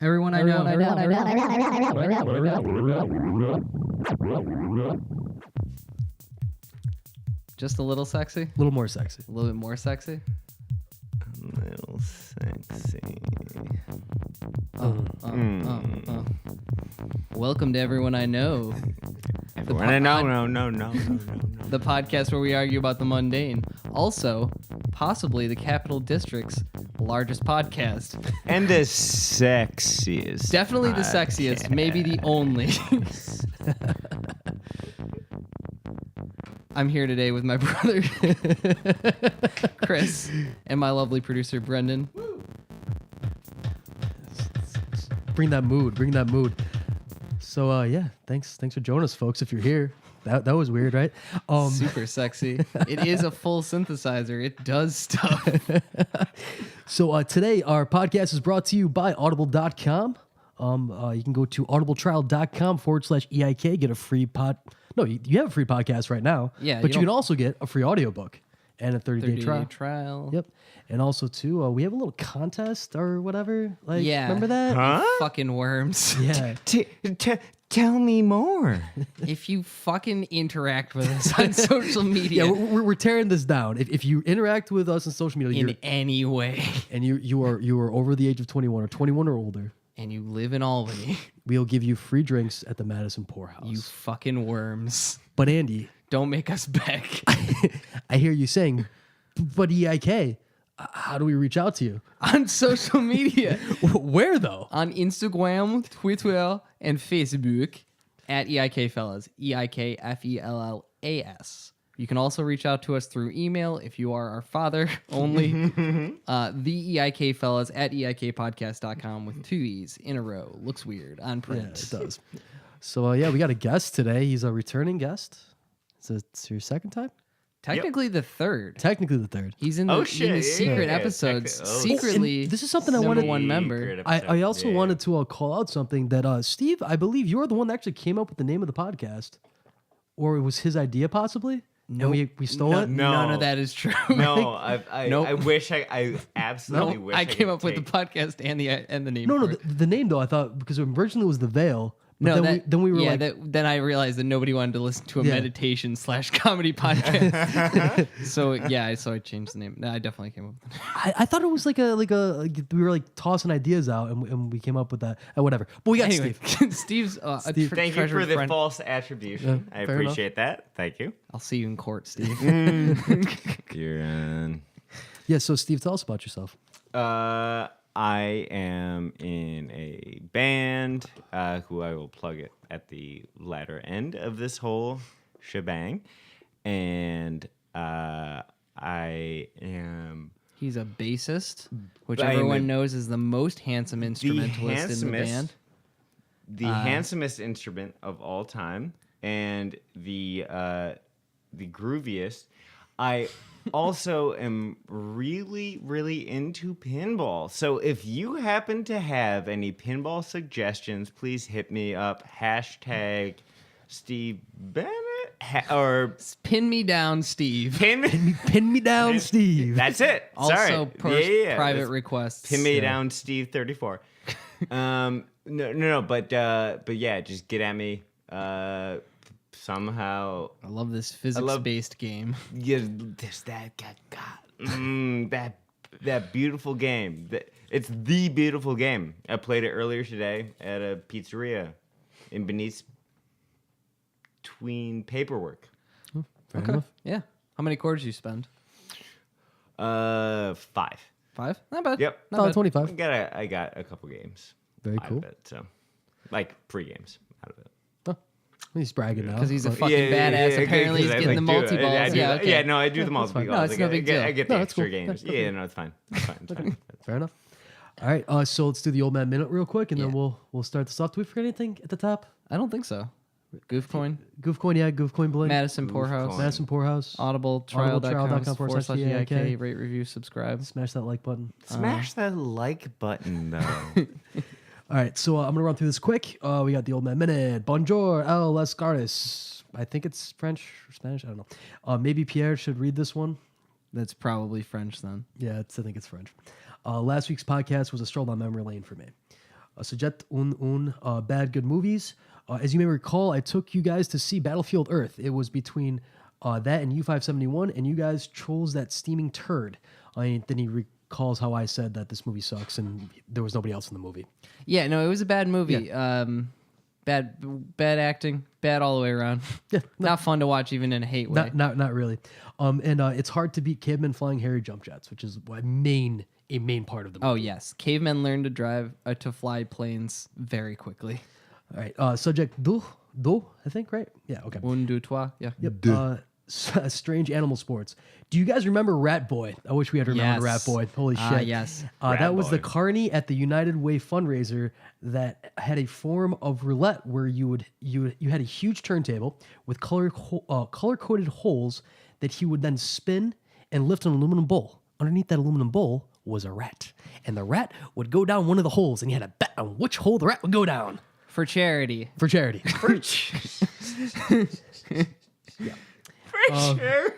Everyone I know. Just a little sexy? A little more sexy. A little bit more sexy? A little sexy. Welcome to Everyone I Know. Everyone I know, no. The podcast where we argue about the mundane. Also, possibly the Capital District's largest podcast. And the sexiest. Definitely the sexiest, maybe the only. I'm here today with my brother, Chris, and my lovely producer, Brendan. Bring that mood. So, yeah, thanks for joining us, folks, if you're here. That was weird, right? Super sexy. It is a full synthesizer. It does stuff. So today, our podcast is brought to you by Audible.com. You can go to audibletrial.com/EIK, get a free No, you have a free podcast right now. Yeah. But you can also get a free audiobook and a 30-day trial. Yep. And also, too, we have a little contest or whatever. Like, Yeah. Remember that? Huh? Fucking worms. Yeah. Tell me more. If you fucking interact with us on social media Yeah, we're tearing this down. If you interact with us on social media in any way, and you are over the age of 21 or 21 or older, and you live in Albany, we'll give you free drinks at the Madison Poorhouse. you fucking worms. But Andy, Don't make us beg. I hear you saying, but EIK, how do we reach out to you? On social media. Where though? On Instagram, Twitter, and Facebook at EIK Fellas. EIKFELLAS. You can also reach out to us through email if you are our father only. The EIK Fellas at EIKpodcast.com with 2 E's in a row. Looks weird on Yeah, print. it does. So yeah, we got a guest today. He's a returning guest. So it's your second time? Technically the third. Technically the third. He's in the, Oh, shit. in the Yeah, secret yeah, episodes. technically. Oh. Secretly, And this is something I number wanted- one member. I also wanted to call out something that Steve, I believe you're the one that actually came up with the name of the podcast, or it was his idea possibly. Nope. And we stole it. No. None of that is true. No, I Nope. wish I absolutely wish I came could up with the take- podcast and the name. No, for it. the name though. I thought because originally it was the Veil. But No, then we were like, then I realized that nobody wanted to listen to a meditation/comedy podcast. so I changed the name. No, I definitely came up with the name. I thought it was like we were like tossing ideas out and we came up with that. Whatever. But we got Anyway, Steve. Steve's Thank you for treasured the friend. false attribution. I fair appreciate that. Thank you. I'll see you in court, Steve. You're Yeah. So Steve, tell us about yourself. I am in a band who I will plug it at the latter end of this whole shebang. And I am He's a bassist, which I am everyone a- knows is the most handsome instrumentalist in the band. the handsomest instrument of all time and the grooviest. I also am really, really into pinball. So if you happen to have any pinball suggestions, please hit me up. # Steve Bennett or Pin me down, Steve. pin me. Pin me down, Steve. That's it. Also, Sorry. private That's requests. Pin me down, Steve 34. No, but yeah, just get at me. Somehow. I love this physics-based game. Yeah, there's that that beautiful game. It's the beautiful game. I played it earlier today at a pizzeria in Benice between paperwork. Fair enough. Yeah. How many quarters you spend? 5. 5? Not bad. Yep. Not bad. 25. I got a couple games. Very out cool. of it, so like pre-games out of it. He's bragging now. Because he's a But- fucking badass. Apparently, he's because I, getting the do- multi-balls. I do Yeah, that. okay. Yeah, no, I do the multi-balls. No, it's no big deal. I get the No, it's extra cool. games. That's Yeah, okay. no, it's fine. It's fine. It's fine. Fair enough. All right. So let's do the old man minute real quick, and then we'll start this off. Do we forget anything at the top? I don't think so. Goofcoin, Goofcoin, yeah. Goofcoin Blink. Madison Poorhouse, Madison Poorhouse. audibletrial.com/EIK. EIK. Rate, review, subscribe. Smash that like button. Smash that like button, though. All right, so I'm gonna run through this quick. We got the old man minute. Bonjour, les gardes. I think it's French or Spanish. I don't know. Maybe Pierre should read this one. That's probably French then. Yeah, I think it's French. Last week's podcast was a stroll down memory lane for me. Suggest bad good movies. As you may recall, I took you guys to see Battlefield Earth. It was between that and U-571, and you guys chose that steaming turd. Then he recalls how I said that this movie sucks, and there was nobody else in the movie. Yeah, no, it was a bad movie. Bad acting, bad all the way around. Yeah, not fun to watch, even in a hate way. Not really. It's hard to beat cavemen flying hairy jump jets, which is a main part of the movie. Oh yes, cavemen learned to fly planes very quickly. All right. Subject do, I think, right? Yeah. Okay. Un, deux, trois. Yeah. Yep. Strange animal sports. Do you guys remember Rat Boy? I wish we had remembered Rat Boy. Holy shit. Yes. That was Boy. the carny at the United Way fundraiser that had a form of roulette where you had a huge turntable with color coded holes that he would then spin and lift an aluminum bowl. Underneath that aluminum bowl was a rat, and the rat would go down one of the holes, and you had to bet on which hole the rat would go down For charity. for charity. Sure.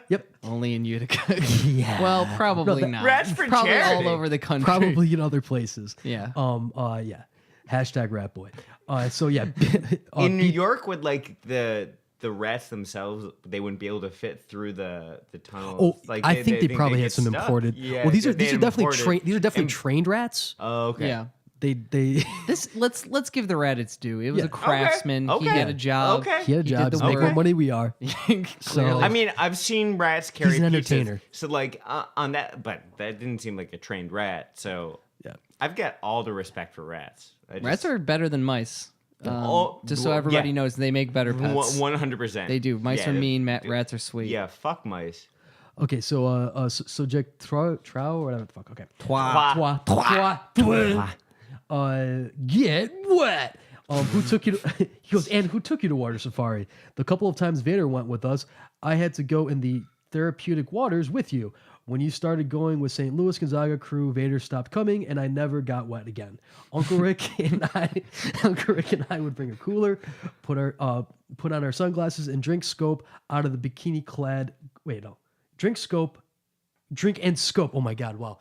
Yep. Only in Utica. Yeah. Well, probably not. Rats for probably charity. all over the country. Probably in other places. Yeah. Yeah. Hashtag Rat Boy. So yeah. In New York, would like the rats themselves, they wouldn't be able to fit through the tunnel. Oh, I think they probably had get some stuck. imported. Yeah, well, these are they definitely imported- these are definitely trained rats. Oh, okay. Yeah. They Let's give the rat its due. It was Yeah. a craftsman. Okay. He had a job. Okay. he had a job. did the He's making work. more money we are. Clearly. I mean, I've seen rats carry an pizzas, entertainer. so like on that, but that didn't seem like a trained rat. So Yeah. I've got all the respect for rats. Rats are better than mice. Just so well, everybody yeah. knows, they make better pets. 100%. They do. Mice Yeah, are mean. Rats are sweet. Yeah, fuck mice. Okay, so subject Trow or whatever the fuck. Okay. Twa. Get wet. Who took you? He goes, and who took you to Water Safari? The couple of times Vader went with us, I had to go in the therapeutic waters with you. When you started going with St. Louis Gonzaga crew, Vader stopped coming, and I never got wet again. Uncle Rick and I would bring a cooler, put on our sunglasses, and drink scope out of the bikini clad. Wait, no, drink and scope. Oh my god, wow.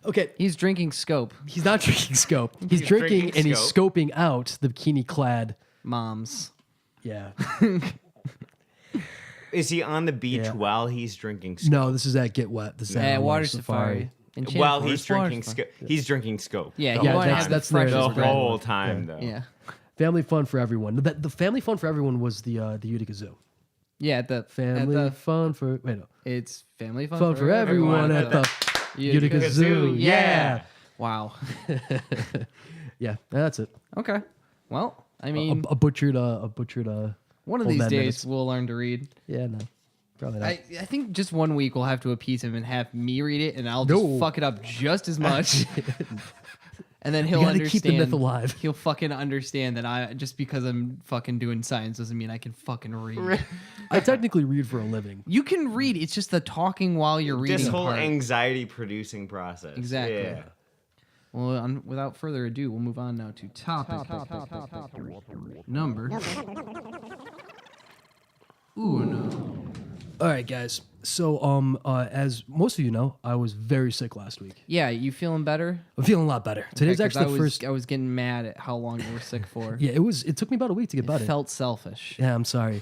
Okay, He's drinking scope. he's not drinking scope. He's drinking drinking and he's scope. scoping out the bikini clad. Moms. Yeah. Is he on the beach Yeah. while he's drinking? No, this is at Get Wet. This is at Water Safari. Enchanted While Forest, he's Water drinking, Safari. he's drinking scope. Yeah, the you Yeah, want to that's- have the that's there. freshest the bread. whole time though. Yeah. Family fun for everyone. The family fun for everyone was the Utica Zoo. Yeah, at the Family fun for it's family fun, fun for everyone at the Utica Zoo. Yeah. Wow. Yeah, that's it. Okay. Well, I mean, A butchered one of old these man days minutes. we'll learn to read. Yeah, no. Probably not. I think just one week we'll have to appease him and have me read it, and I'll just No. fuck it up just as much. And then he'll gotta understand. keep the myth alive. He'll fucking understand that I just because I'm fucking doing science doesn't mean I can fucking read. I technically read for a living. You can read. It's just the talking while you're reading. This whole part. anxiety-producing process. Exactly. Yeah. Well, without further ado, we'll move on now to topic number uno. All right, guys. So, as most of you know, I was very sick last week. Yeah, you feeling better? I'm feeling a lot better. Today's Okay, 'cause actually the first. I was getting mad at how long you were sick for. Yeah, it took me about a week to get better. It felt selfish. Yeah, I'm sorry.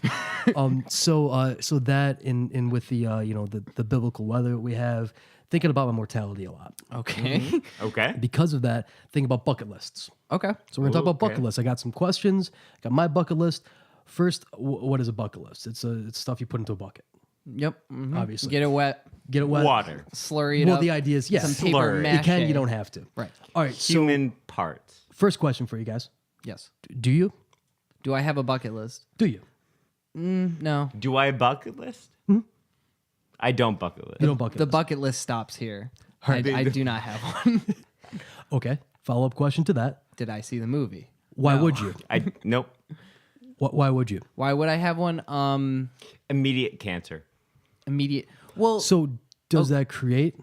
So that in with the the biblical weather that we have, thinking about my mortality a lot. Okay. Okay. Because of that, thinking about bucket lists. Okay. So we're gonna talk about Okay. bucket lists. I got some questions. Got my bucket list. First, what is a bucket list? It's stuff you put into a bucket. Yep. mhm. Obviously. Get it wet. Get it wet. Water. Slurry it Well, up. the idea is yes, Some paper Slurry. mache. you can. You don't have to. Right. All right. So Human parts. first question for you guys: Yes. Do you? Do I have a bucket list? Do you? No. Do I bucket list? I don't bucket list. You don't bucket The list. bucket list stops here. I do not have one. Okay. Follow up question to that: Did I see the movie? Why No. would you? Nope. Why would you? Why would I have one? Immediate cancer. Immediate. Well, So does that create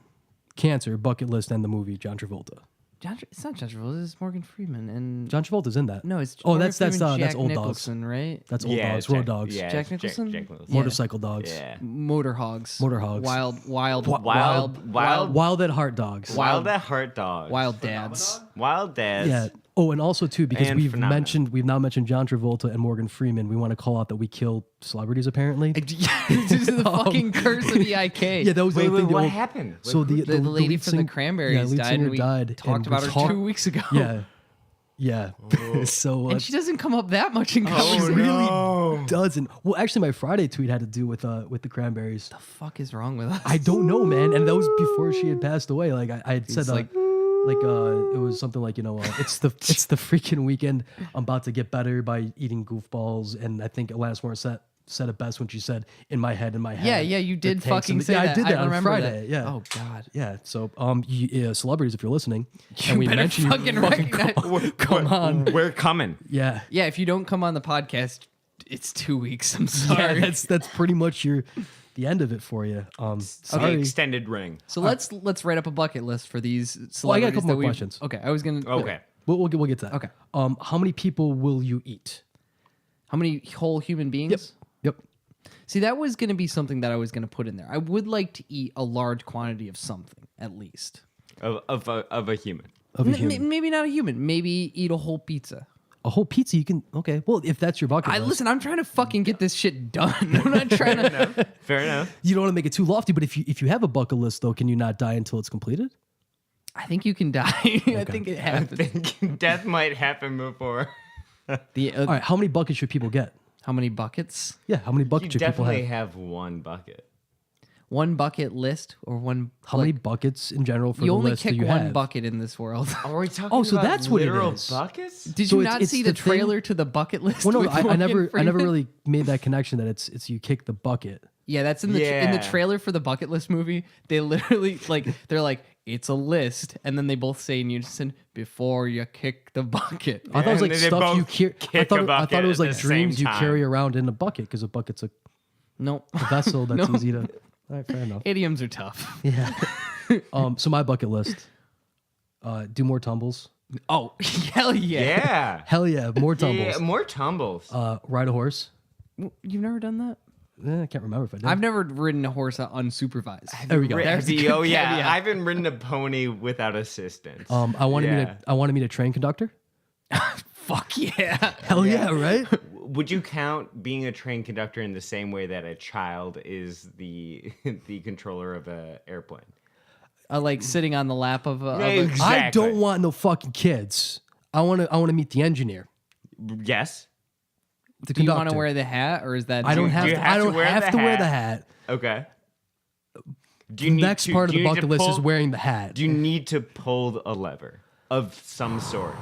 cancer, bucket list, and the movie John Travolta? it's not John Travolta. It's Morgan Freeman and John Travolta's in that. no, it's Oh, Morgan that's Freeman, Jack old dogs. Nicholson, right? That's old dogs, it's road Jack- dogs, Yeah, Jack it's Nicholson? Nicholson. Yeah. motorcycle dogs, Yeah. Motor hogs. Motor hogs. Wild wild at heart dogs. Wild at heart dogs. Wild dads. Wild dads. Yeah, Oh, and also too, because And we've phenomenal. now mentioned John Travolta and Morgan Freeman. We want to call out that we kill celebrities. Apparently, This is the fucking curse of EIK. yeah, that was the Wait, other thing. what that- happened? So Like, the the lady lead from the sing- Cranberries lead died, singer and we died, talked and about we her talked- 2 weeks ago. Yeah, yeah. So And she doesn't come up that much in Oh, conversation. no. doesn't. Well, actually, my Friday tweet had to do with the Cranberries. The fuck is wrong with us? I don't know, man. And that was before she had passed away. Like I had said, It's like- it was something like, it's the freaking weekend. I'm about to get better by eating goofballs. And I think Alanis Morissette said it best when she said, "In my head, Yeah, you did fucking say that. I did that on remember Friday. that. Yeah. Oh God. Yeah. So, celebrities, if you're listening, You better fucking recognize- come on. We're coming. Yeah. Yeah, if you don't come on the podcast, it's 2 weeks. I'm Yeah, sorry. that's pretty much the end of it for you. The Sorry. extended ring. So let's write up a bucket list for these celebrities. Well, I got a couple that more we've- questions. Okay, I was gonna. Okay. We'll get to that. Okay. How many people will you eat? How many whole human beings? Yep. See, that was gonna be something that I was gonna put in there. I would like to eat a large quantity of something, at least. Of a human. Of a human. Maybe not a human. Maybe eat a whole pizza. A whole pizza, you can. Okay. Well, if that's your bucket list. Listen. I'm trying to fucking get this shit done. I'm not trying to. Fair enough. You don't want to make it too lofty, but if you have a bucket list, though, can you not die until it's completed? I think you can die. I think it I happens. think death might happen before. All right. How many buckets should people get? How many buckets? Yeah. How many You buckets should people definitely have? have one bucket. One bucket list or one? How many buckets in general for You the only list do kick you one have? bucket in this world. Are we talking Oh, so about that's what it literal is. buckets? Did So you it's- not it's see the the thing- trailer to the bucket list? Well, no, with I Morgan never Freeman? really made that connection that it's you kick the bucket. Yeah, that's in the in the Yeah. trailer for the bucket list movie. They literally they're like it's a list, and then they both say in unison before you kick the bucket. I thought it was And like they stuff both you carry. I kick a thought it bucket was at like the dreams same you time. carry around in a bucket because a bucket's a Nope. vessel that's No. easy to. All right, fair enough. Idioms are tough. Yeah. So my bucket list: do more tumbles. Oh hell yeah! Yeah. Hell yeah, more tumbles. Yeah, more tumbles. Ride a horse. You've never done that? I can't remember if I did. I've never ridden a horse unsupervised. There we go. There's a Oh good yeah, caveat. I haven't ridden a pony without assistance. I wanted to meet a train conductor. Fuck yeah! Hell yeah, right? Would you count being a train conductor in the same way that a child is the the controller of an airplane? Like sitting on the lap of a. Exactly. I don't want no fucking kids. I want to meet the engineer. Yes. The Do you want conductor. to wear the hat, or is that? I don't Do have you to. have I to don't wear have the to wear hat? the hat. Okay. Do The next part of the bucket list is wearing the hat. Do you need to pull a lever of some sort?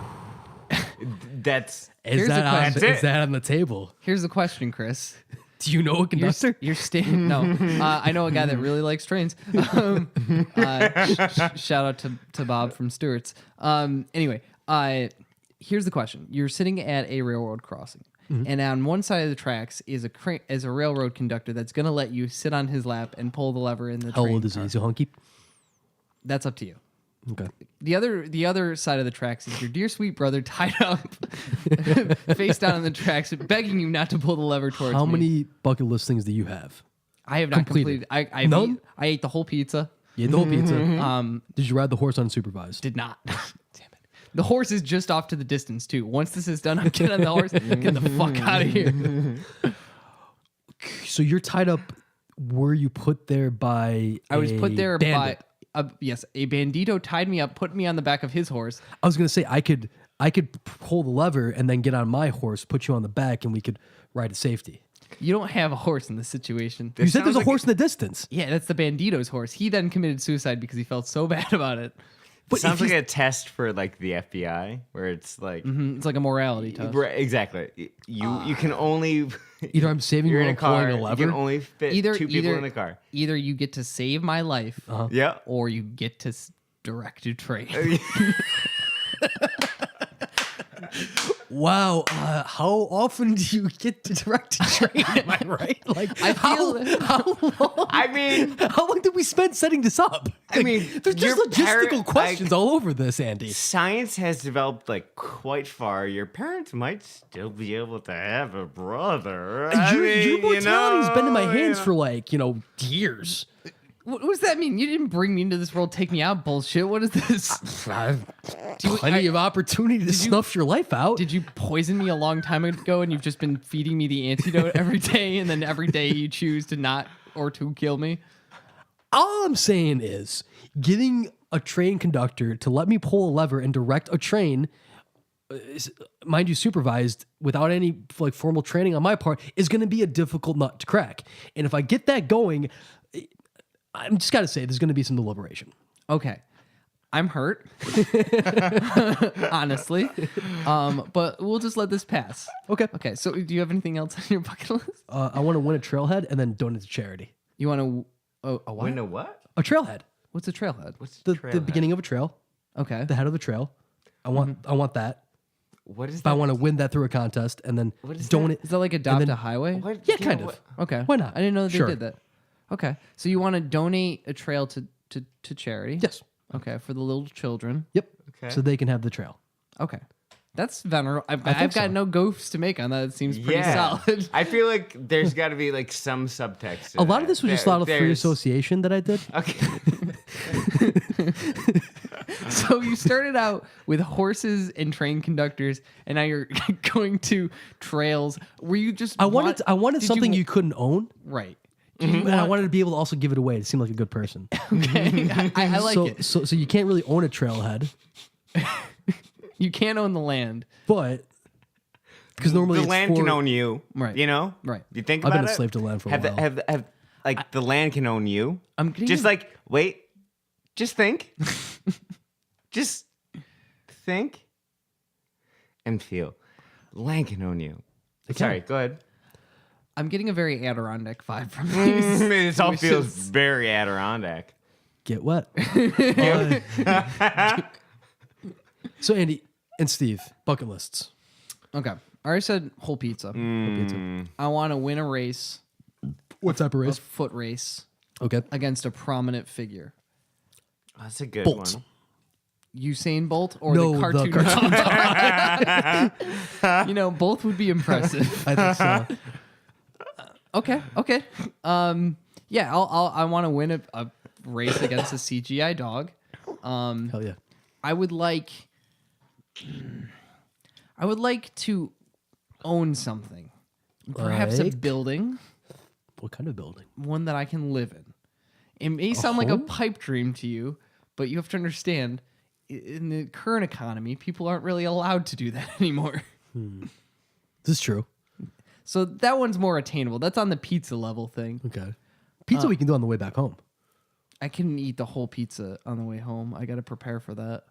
That's Is Here's the that on, question. is that on the table? Here's the question, Chris. Do you know a conductor? You're staying. No, I know a guy that really likes trains. Shout out to Bob from Stewart's. Anyway, here's the question: you're sitting at a railroad crossing, and on one side of the tracks is a railroad conductor that's going to let you sit on his lap and pull the lever in the How train old is he? car. Is he hunky? That's up to you. Okay. The other side of the tracks is your dear sweet brother tied up, face down on the tracks, begging you not to pull the lever towards How me. many bucket list things do you have? I have not completed? completed. None? I ate the whole pizza. You ate the whole pizza. Mm-hmm. Did you ride the horse unsupervised? Did not. Damn it. The horse is just off to the distance too. Once this is done, I'm getting on the horse. Get the fuck out of here. So you're tied up. Were you put there by? I was put there bandit? by yes, a bandito tied me up, put me on the back of his horse. I was gonna say I could pull the lever and then get on my horse, put you on the back, and we could ride to safety. You don't have a horse in this situation. You said there's a sounds like horse in the distance. Yeah, that's the bandito's horse. He then committed suicide because he felt so bad about it. But sounds if like a test for like the FBI, where it's like It's like a morality test. Right, exactly. You can only Either I'm saving you you're or in I'm a car. pulling a You lever. can only fit two people in the car. Either you get to save my life, Yeah. or you get to direct a train. Wow, how often do you get to direct a train? Am I right? Like, I feel how long? I mean, How long did we spend setting this up? I mean, there's just your logistical parent- questions all over this, Andy. science has developed like quite far. Your parents might still be able to have a brother. I Your mean, mortality's been in my hands you for like, years. What does that mean? You didn't bring me into this world, take me out, bullshit. What is this? Plenty of opportunity to snuff your life out. Did you poison me a long time ago and you've just been feeding me the antidote every day and then every day you choose to not or to kill me? All I'm saying is getting a train conductor to let me pull a lever and direct a train, mind you, supervised without any like formal training on my part, is going to be a difficult nut to crack. And if I get that going, I'm just got to say there's going to be some deliberation. Okay. I'm hurt. Honestly. But we'll just let this pass. Okay. Okay. So do you have anything else on your bucket list? I want to win a trailhead and then donate to charity. You want to a what? Wait, no, what? A trailhead. What's a trailhead? What's The trailhead? beginning of a trail, Okay. the head of the trail. I want that. What is But I that? want to win that through a contest and then What is donate. Is that like adopt then- a highway? What? Yeah, kind of. what- Okay. Why not? I didn't know that Sure. they did that. Okay. So you want to donate a trail to charity? Yes. Okay. For the little children. Yep. Okay. So they can have the trail. Okay. That's venerable. I've think got so. no ghosts to make on that. It seems pretty Yeah. solid. I feel like there's got to be like some subtext. to A lot that. of this was just a There- lot of free there's- association that I did. Okay. So you started out with horses and train conductors, and now you're going to trails. Were you just? I wanted did something you couldn't own, right. and I wanted to be able to also give it away to seem like a good person. Okay, I like so, it. so you can't really own a trailhead, You can't own the land, but because normally the it's land can for- own you. Right. You know. Right. You think I've about been a it? slave to land for a have while. have like the land can own you. I'm getting Just like wait. Just think. Just think and feel. Land can own you. Sorry. Go ahead. I'm getting a very Adirondack vibe from these. It all Which feels is- very Adirondack. Get wet. So Andy and Steve, bucket lists. Okay. I already said whole pizza. I want to win a race, What type of a race? foot race, Okay. against a prominent figure. That's a good Bolt. one. Usain Bolt or No, the the cartoon? You know, both would be impressive. I think so. Okay. Yeah, I want to win a race against a CGI dog. Hell yeah. I would like to own something. Perhaps a Like? building, What kind of building? one that I can live in. It may sound like a home? pipe dream to you, but you have to understand, in the current economy, people aren't really allowed to do that anymore. This is true. So that one's more attainable. That's on the pizza level thing. Okay. Pizza we can do on the way back home. I couldn't eat the whole pizza on the way home. I got to prepare for that.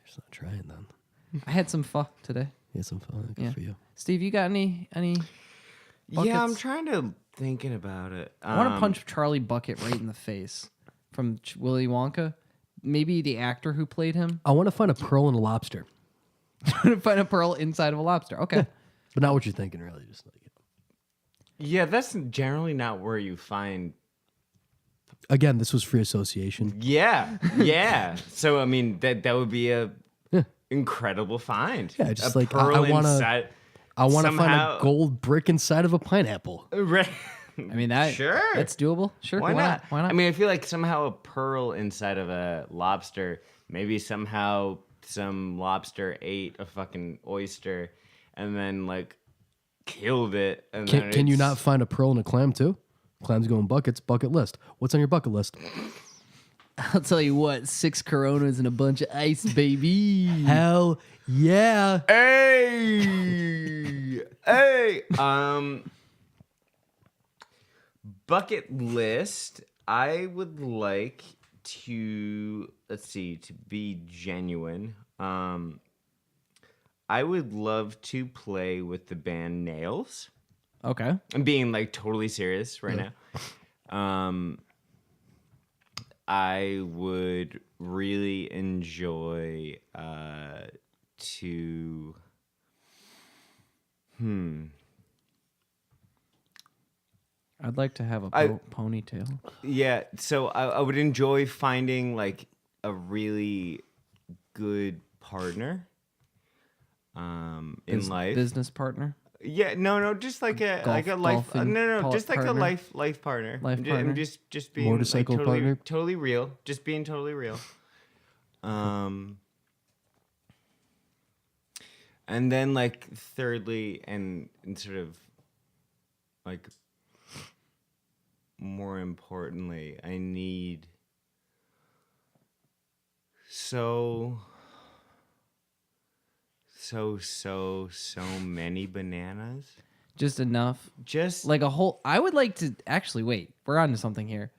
Just not trying then. I had some pho today. Yeah, some fun. Good Yeah. for you. Steve, you got any? Yeah, I'm Buckets? trying to thinking about it. I want to punch Charlie Bucket right in the face from Willy Wonka. Maybe the actor who played him. I want to find a pearl and a lobster, Find a pearl inside of a lobster. Okay. but not what you're thinking, really. Just like Yeah, that's generally not where you find. again, this was free association. Yeah, yeah. So I mean, that would be a incredible find. Yeah, just a like, pearl I wanna- inside. I want to find Somehow- a gold brick inside of a pineapple. Right. I mean that. Sure. That's doable. Sure. Why not? Why not? I mean, I feel like somehow a pearl inside of a lobster. Maybe somehow some lobster ate a fucking oyster, and then like killed it. And then Can you it's- not find a pearl and a clam too? Clams go in buckets. Bucket list. What's on your bucket list? I'll tell you what. 6 Coronas and a bunch of ice, baby. Hell yeah! Hey. Bucket list. I would like to to be genuine. I would love to play with the band Nails. Okay. I'm being like totally serious right now. I would really enjoy to I'd like to have a ponytail. yeah, so I would enjoy finding like a really good partner in life. Business partner. Yeah, no, just like a life. golfing Just like partner? a life partner. Life I'm partner? just being Motorcycle like, totally, partner? totally real. Just being totally real. And then like thirdly, and sort of like more importantly, I need so many bananas. Just enough. Just Like a whole. I would like to actually wait. We're on to something here.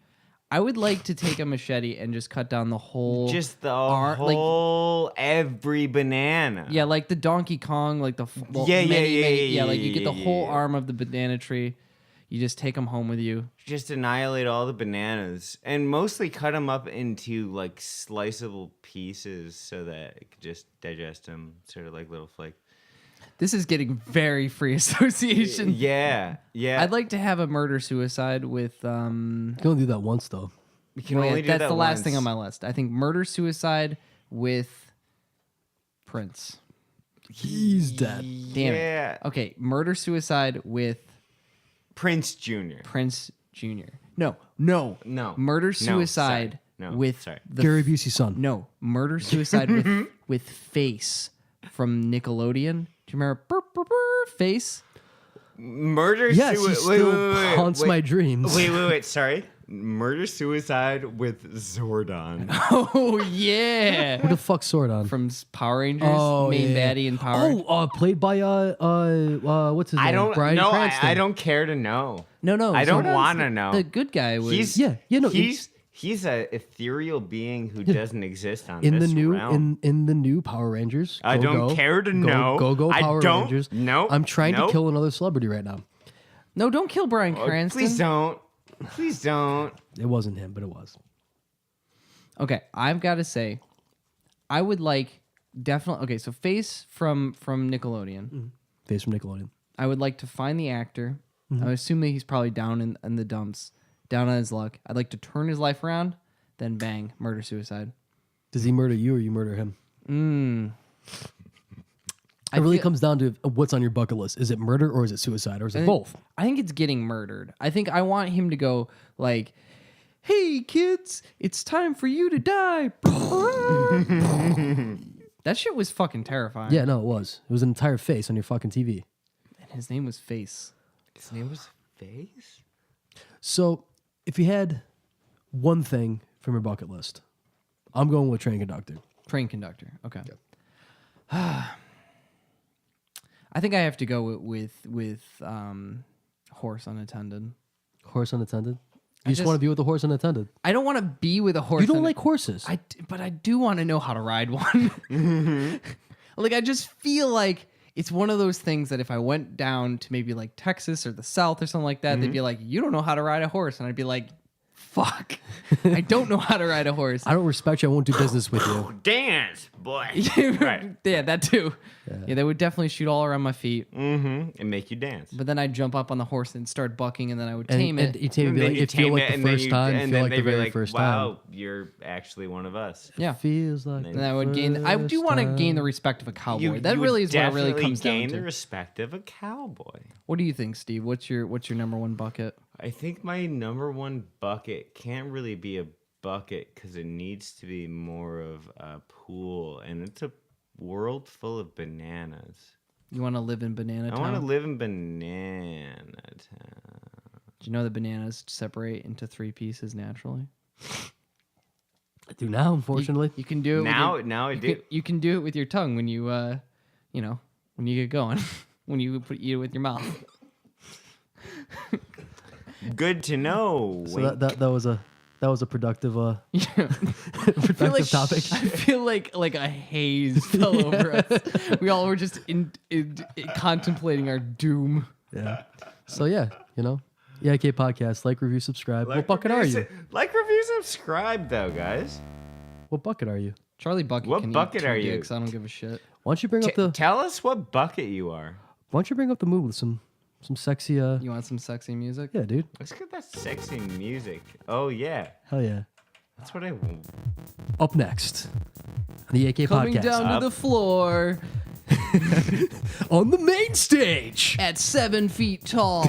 I would like to take a machete and just cut down the whole. just the like- whole every banana. Yeah, like the Donkey Kong, like the Yeah, like you get the whole yeah. arm of the banana tree. You just take them home with you. Just annihilate all the bananas and mostly cut them up into like sliceable pieces so that it could just digest them, sort of like little flakes. This is getting very free association. Yeah. I'd like to have a murder suicide with You can only do that once though. We can only do that's that the last thing on once. my list. I think murder suicide with Prince. He's dead. Damn Yeah. it. Okay, murder suicide with Prince Jr. Prince Jr. No. No. Murder No, suicide sorry. No, with sorry. Gary Busey's son. No, murder suicide with Face from Nickelodeon. Do you remember Face? Murder Yes, he suicide. still haunts my dreams. Wait. Sorry. Murder suicide with Zordon. Oh yeah, Who the fuck Sordon? from Power Rangers, Oh, main yeah. baddie in Power. Played by what's his name? I don't Bryan know. Cranston. I don't care to know. No, I don't Zordon's wanna know. The good guy was. He's a ethereal being who doesn't exist on in this the new realm. in the new Power Rangers. I don't care to know. Go I Power don't- Rangers. nope, I'm trying nope. to kill another celebrity right now. No, don't kill Bryan Oh, Cranston. please don't. Please don't. It wasn't him, but it was. Okay, I've got to say, I would like definitely. Okay, so Face from Nickelodeon. Face from Nickelodeon. I would like to find the actor. I assume that he's probably down in the dumps, down on his luck. I'd like to turn his life around, then bang, murder suicide. Does he murder you or you murder him? I It really feel- comes down to what's on your bucket list. Is it murder or is it suicide or is it both? I think it's getting murdered. I think I want him to go like, "Hey kids, it's time for you to die." That shit was fucking terrifying. Yeah, no, it was. It was an entire face on your fucking TV. And his name was Face. His name was Face? So, if you had one thing from your bucket list, I'm going with train conductor. Train conductor. Okay. I think I have to go with horse unattended. Horse unattended. You just just- want to be with the horse unattended. I don't want to be with a horse. You don't like horses. But I do want to know how to ride one. Like I just feel like it's one of those things that if I went down to maybe like Texas or the South or something like that, they'd be like, "You don't know how to ride a horse," and I'd be like, "Fuck, I don't know how to ride a horse." I don't respect you. I won't do business with you. Dance, boy. Right. Yeah, that too. Yeah, they would definitely shoot all around my feet. Mm-hmm. And make you dance. But then I'd jump up on the horse and start bucking, and then I would tame it. And you tame it, And be then like, you it feel tame like it, the and then first you- time. and Feel then like they'd the be very like, first wow, time. you're actually one of us. Yeah. Feels like. And I would gain. I do want to gain the respect of a cowboy. That you really would is what it really definitely comes down gain to. the respect of a cowboy. What do you think, Steve? What's your number one bucket? I think my number one bucket can't really be a bucket because it needs to be more of a pool, and it's a world full of bananas. You want to live in Banana I Town? want to live in Banana Town. Do you know that bananas separate into three pieces naturally? I do now, unfortunately. You can do it Now, with now I your, do. you can do it with your tongue when you when you get going, when you eat it with your mouth. Good to know. So that was a productive productive topic. I feel like a haze fell over us. We all were just contemplating our doom. Yeah. So yeah, EIK podcast, like, review, subscribe. What bucket are you? Like, review, subscribe, though, guys. What bucket are you? Charlie Bucket. What can bucket eat two are you? dicks. I don't give a shit. Why don't you bring up the Tell us what bucket you are. mood with some sexy You want some sexy music? yeah, dude. Let's get that sexy music. Oh, yeah. Hell yeah. That's what I want. Up next on the EIK Coming podcast. down to the floor. On the main stage. At 7 feet tall.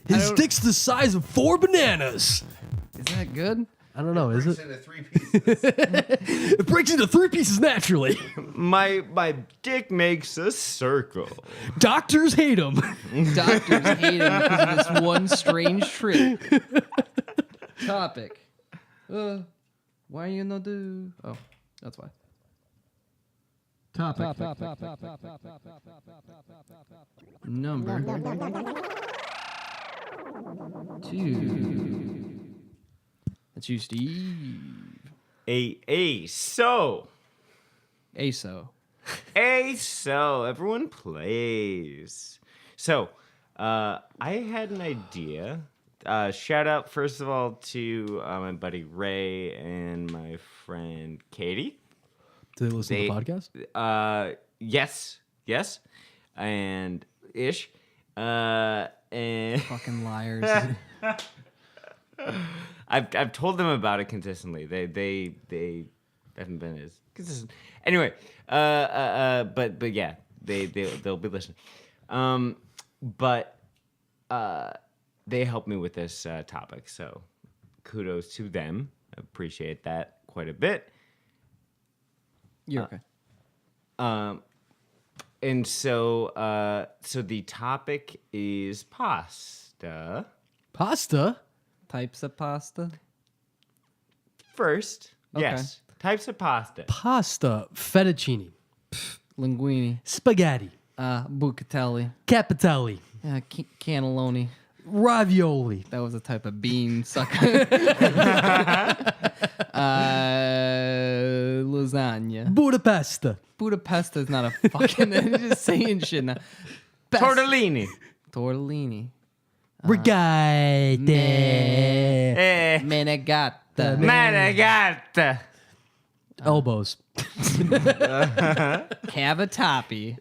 His dick's the size of 4 bananas. Is that good? I don't know, is it? Into 3 pieces. It breaks into 3 pieces naturally. My dick makes a circle. Doctors hate him. Doctors hate him because of this one strange trick. Topic. Why you no do? Oh, that's why. Topic. Number 2. That's you, Steve. So everyone plays. So I had an idea. Shout out first of all to my buddy Ray and my friend Katie. Do they listen to the podcast? Yes, and ish. And Fucking liars. I've told them about it consistently. They haven't been as consistent. Anyway, but yeah, they'll be listening. But they helped me with this topic, so kudos to them. I appreciate that quite a bit. You're okay. And so the topic is pasta. Pasta? Types of pasta. First, Okay. yes, types of pasta. Pasta. Fettuccine. Linguine. Spaghetti. Bucatelli. Capitelli. Cannelloni. Ravioli. That was a type of bean sucker. Lasagna. Budapest. Budapest is not a fucking. Just saying shit now. Tortellini. Tortellini. Rigate. Menegata. Managata. Elbows. Cavatappi.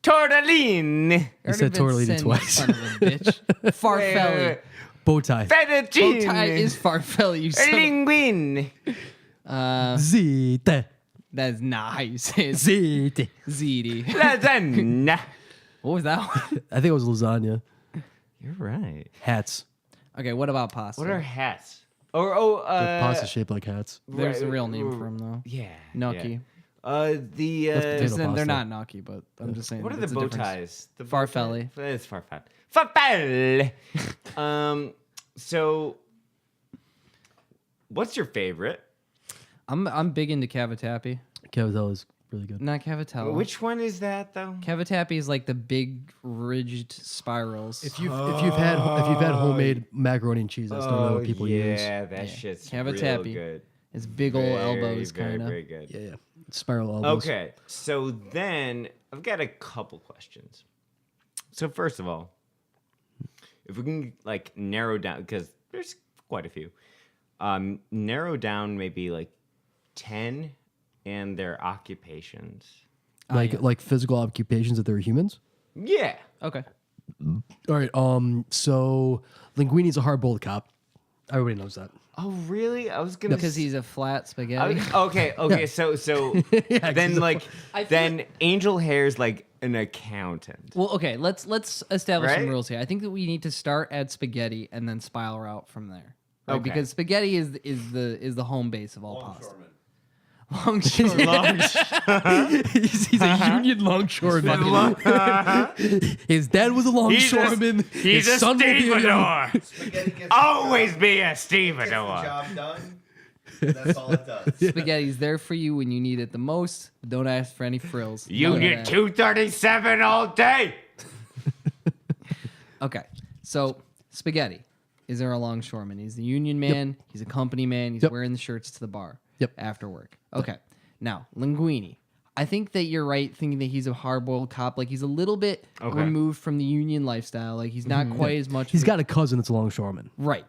Tortellini. You said tortellini twice. Son of a bitch. Farfelli. Bow tie. Fettuccine. Bowtie is farfelli. You son of- Linguine. Zite. That's not how you say it. Zite. Ziti. Lasagna. What was that one? I think it was lasagna. You're right. Hats. Okay, what about pasta? What are hats? Pasta shaped like hats. There's a real name for them though. Yeah. Gnocchi. Yeah. potato They're pasta. not gnocchi, but I'm just saying. What are the it's a bow difference. ties? The Farfelli. bow tie- It's farfel. Farfel. So, what's your favorite? I'm big into cavatappi. Cavatelli is really good. Not cavatelli. Which one is that though? Cavatappi is like the big ridged spirals. If you've had homemade macaroni and cheese, that's normally what people use. Yeah, that shit's real Cavatappi. good. It's big old elbows, very, kind of. very good. Yeah. Spiral elbows. Okay, so then I've got a couple questions. So first of all, if we can like narrow down, because there's quite a few, narrow down maybe like 10 and their occupations. Like physical occupations that they're humans. Yeah. Okay. All right. So Linguini's a hard-boiled cop. Everybody knows that. Oh, really? I was gonna Because he's a flat spaghetti. okay. So then like then Angel Hair's like an accountant. Well, okay. Let's establish some Right? rules here. I think that we need to start at spaghetti and then spiral out from there. Right? Okay. Because spaghetti is the home base of all pasta. Longshoreman. he's a union longshoreman. His dad was a longshoreman. He's His a son will be stevedore. Spaghetti gets Always be a the stevedore. job done. That's all it does. Spaghetti's there for you when you need it the most, but don't ask for any frills. None of Union that. 237 all day. Okay, so spaghetti is there a longshoreman? He's the union man. He's a company man. He's Yep. wearing the shirts to the bar. Yep. After work. Okay. Now Linguini. I think that you're right thinking that he's a hard-boiled cop. Like he's a little bit Okay. removed from the union lifestyle. Like he's not quite as much. He's of a- got a cousin that's a longshoreman. right.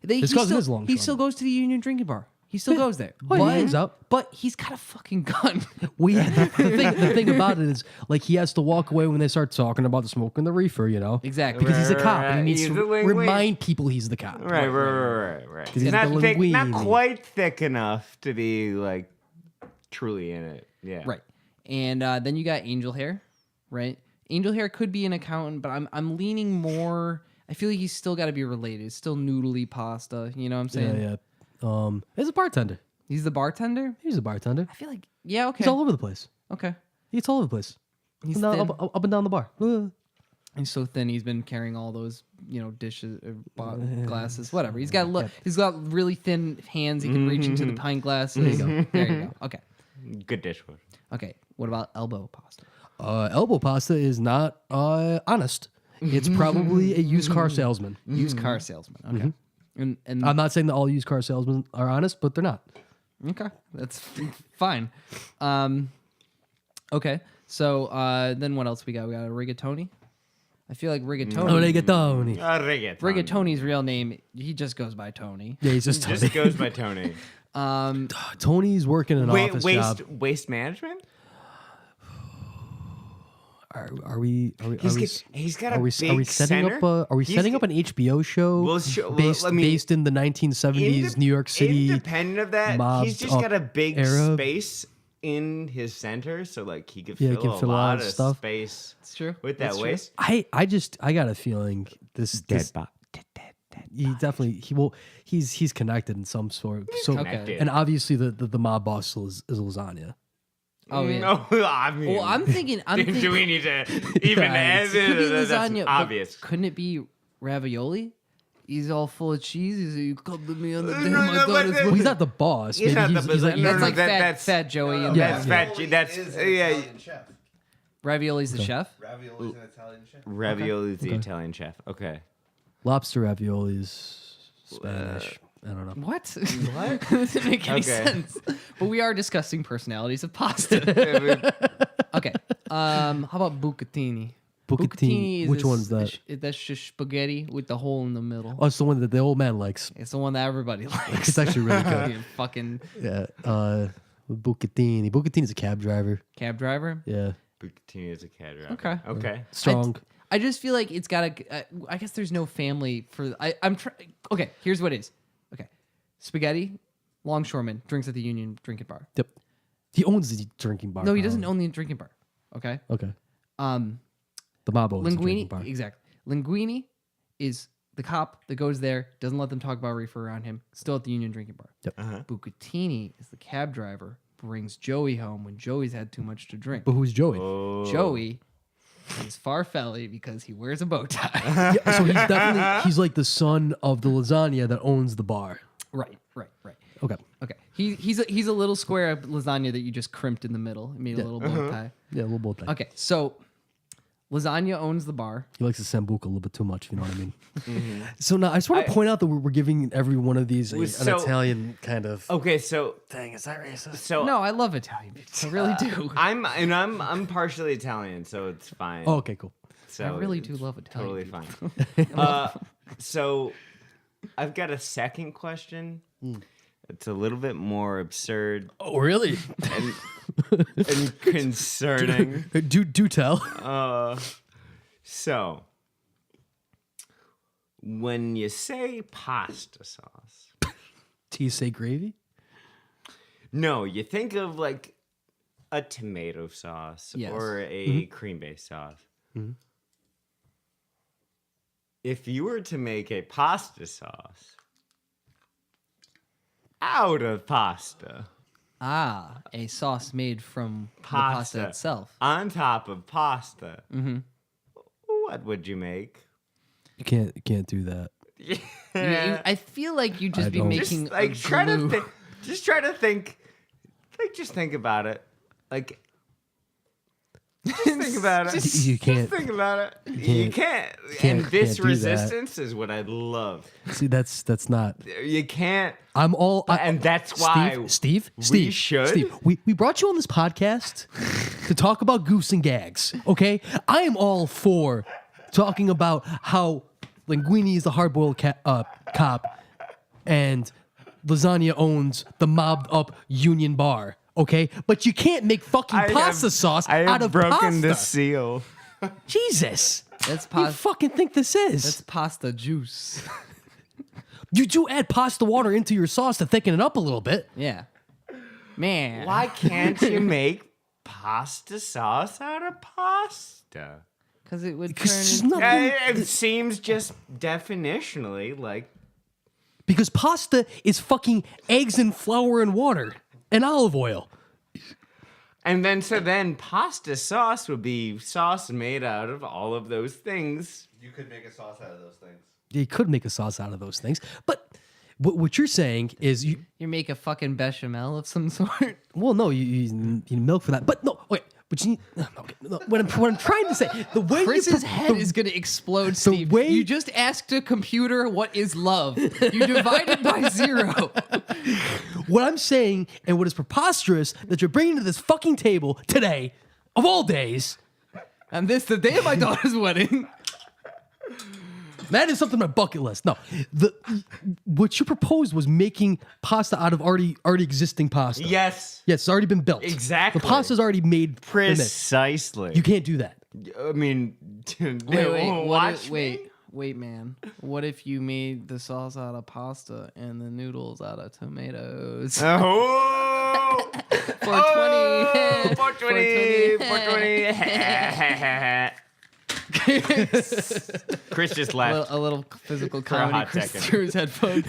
His cousin is a He longshoreman. still goes to the union drinking bar. He still goes there. Oh, he hangs out. But he's got a fucking gun. The thing about it is, like, he has to walk away when they start talking about the smoke and the reefer, you know? Exactly. Because he's a cop and he needs He's to the linguine. remind people he's the cop. Right. he's He's got not the thick, not linguine. quite thick enough to be like truly in it. Yeah. Right. And then you got Angel Hair, right? Angel Hair could be an accountant, but I'm leaning more. I feel like he's still got to be related. It's still noodly pasta. You know what I'm saying? Yeah. He's a bartender. He's the bartender. He's a bartender. I feel like okay. He's all over the place. Okay. He's all over the place. He's Up and thin. down, up and down the bar. He's so thin. He's been carrying all those, dishes, glasses, whatever. He's got He's got really thin hands. He can reach into the pint glass. There you go. There you go. Okay. Good dishwasher. Okay. What about elbow pasta? Elbow pasta is not honest. It's probably a used car salesman. Used car salesman. Okay. And I'm not saying that all used car salesmen are honest, but they're not. okay, that's fine. Okay. So then what else we got? We got a rigatoni. I feel like rigatoni. Rigatoni. Rigatoni's real name. He just goes by Tony. Yeah, he's just Just goes by Tony. Tony's working an office job. Waste management? Are we He's got a are we big setting center. up an HBO show based in the 1970s New York City? Independent of that, he's just mobbed got a big era? space in his center, so like he could Yeah, he fill, can a fill a lot lot of of stuff. space It's true. with that That's true. waste. I got a feeling this he definitely he's connected in some sort. So connected. and obviously the mob boss is lasagna. Oh yeah. No, I mean, Well, I'm thinking. do we need to even add It could be it? That's lasagna. but obvious. Couldn't it be ravioli? He's all full of cheese. He's like, you come to me on the day No, my no, daughter's but Well, he's not the boss. He's Maybe not the he's like boss. That's like that's- fat Joey. And Yeah. That's fat. That's is an yeah. Italian chef. Ravioli's the chef. Ravioli's an Italian chef. Ravioli is the Italian chef. Okay. lobster ravioli is Spanish. I don't know. What? What? That doesn't make any Okay. sense. But we are discussing personalities of pasta. Okay. How about bucatini? Bucatini. is Which this- one's that? That's just spaghetti with the hole in the middle. Oh, it's the one that the old man likes. It's the one that everybody likes. It's actually really good. You fucking Yeah. Bucatini. Bucatini's a cab driver. cab driver. Yeah. Bucatini is a cat driver. Okay. Okay. Strong. I just feel like it's got to. I guess there's no family for. I'm trying. Okay, here's what it is. Okay, spaghetti, longshoreman drinks at the Union Drinking Bar. Yep. He owns the drinking bar. No, he doesn't own the drinking bar. Okay. Okay. Um, The mob owns the drinking Linguini, bar. exactly. Linguini is the cop that goes there, doesn't let them talk about reefer around him. Still at the Union Drinking Bar. Yep. Bucatini is the cab driver, brings Joey home when Joey's had too much to drink. But who's Joey? Joey is Farfelli because he wears a bow tie. Yeah, so he's definitely he's like the son of the lasagna that owns the bar. Right. Okay. Okay. He's a little square of lasagna that you just crimped in the middle and made a little bow tie. Yeah, a little both thing. Okay, so lasagna owns the bar. He likes the sambuca a little bit too much, if you know what I mean. So now I just want to point out that we're giving every one of these an So- Italian kind of Okay. So thing. Is that racist? so No, I love Italian pizza. I really do. I'm partially Italian, so it's fine. Oh, okay, cool. So I really do it's love Italian. Totally pizza. fine. So I've got a second question. It's a little bit more absurd Oh, really? and concerning. do tell. So when you say pasta sauce, Do you say gravy? no, you think of like a tomato sauce Yes. or a cream-based sauce. If you were to make a pasta sauce out of pasta Ah, a sauce made from the pasta itself. on top of pasta, what would you make? You can't do that. I feel like you'd just I be don't. making Just like a try to glue. think. Just try to think. Like just think about it. Like just think about it. You can't. Just think about it. You can't. And can't this do that. resistance is what I love. See, that's not. You can't. I'm all. And that's why Steve. we should. Steve, we brought you on this podcast to talk about goose and gags. Okay, I am all for talking about how Linguini is the hard-boiled cop, and lasagna owns the mobbed-up Union Bar. Okay, but you can't make fucking pasta sauce out of pasta. the seal. Jesus, That's what do you pasta. fucking think this is? That's pasta juice. You do add pasta water into your sauce to thicken it up a little bit. Yeah, man. Why can't you make pasta sauce out of pasta? Because it would Because turn it's into... nothing. It seems just definitionally like. Because pasta is fucking eggs and flour and water and olive oil. And then pasta sauce would be sauce made out of all of those things. You could make a sauce out of those things. You could make a sauce out of those things, but what you're saying is you. You make a fucking bechamel of some sort. Well, no, you need milk for that. But no, wait. But you need. Okay, no, what I'm trying to say, the way Chris's you head is going to explode, Steve. way- You just asked a computer what is love. You divided by 0. What I'm saying, and what is preposterous that you're bringing to this fucking table today, of all days, And this the day of my daughter's wedding. that is something on my bucket list. No, what you proposed was making pasta out of already existing pasta. Yes. Yes, it's already been built. Exactly. The pasta's already made. and mixed. Precisely. You can't do that. I mean, Wait, man. What if you made the sauce out of pasta and the noodles out of tomatoes? Oh! 420. 420. Chris just laughed. A little physical a comedy. hot Chris second. through his headphones.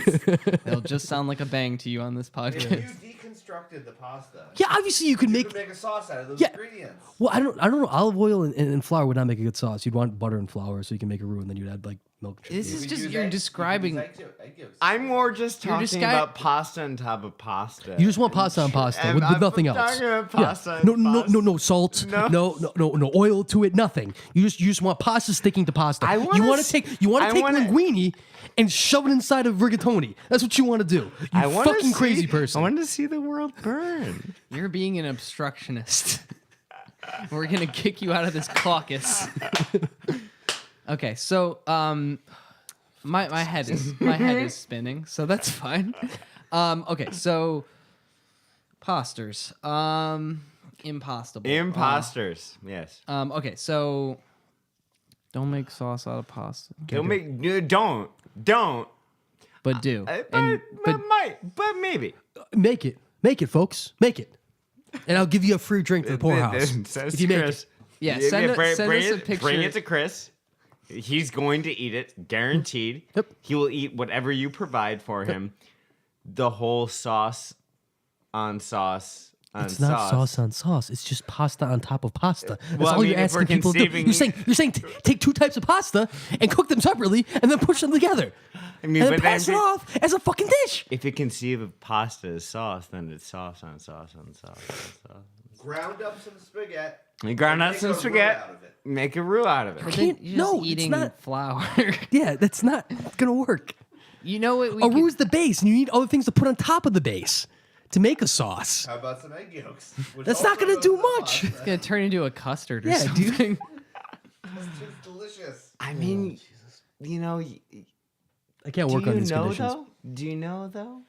They'll just sound like a bang to you on this If podcast. you deconstructed the pasta, Yeah, obviously you could you make. could make a sauce out of those Yeah. ingredients. Well, I don't know. Olive oil and flour would not make a good sauce. You'd want butter and flour so you can make a roux, and then you'd add like milk. And This sugar. is You just could you're use describing. egg yolks. I'm more just You're talking about pasta on top of pasta. You just want pasta on pasta And with I'm nothing else. talking about Yeah. pasta No, and no, pasta. no, no salt. No. No oil to it. Nothing. You just want pasta sticking to pasta. I you wanna want s- to take linguine and shove it inside of rigatoni. That's what you want to do. You wanna fucking crazy person. I want to see the world burn. You're being an obstructionist. We're gonna kick you out of this caucus. Okay, so my head is spinning, so that's fine. Okay, so posters, impostable, Imposters. Yes. Okay, so don't make sauce out of pasta, Don't. but do, But maybe. Make it, folks. Make it, and I'll give you a free drink to the poorhouse Says if you make Chris. it. Yeah, send us a picture. Bring it to Chris. He's going to eat it, guaranteed. Yep. He will eat whatever you provide for him. The whole sauce on sauce on It's not sauce on sauce. It's just pasta on top of pasta. That's Well, I all mean, you're if we're asking people to do. conceiving- You're saying take 2 types of pasta and cook them separately and then push them together. I mean, And then but pass it then- off as a fucking dish. If you conceive of pasta as sauce, then it's sauce on sauce on sauce on sauce. Ground up some spaghetti. You grind and out make some a roux spaghetti, out of it. make a roux out of it. But can't- then you're no, just it's eating not. flour. Yeah, that's not gonna work. You know what? We A could- roux is the base, and you need other things to put on top of the base to make a sauce. How about some egg yolks? which That's not also gonna goes do in the much. pasta. It's gonna turn into a custard or Yeah, dude. something. It's delicious. I mean, you know, I can't do work on you these know conditions. though? Do you know though?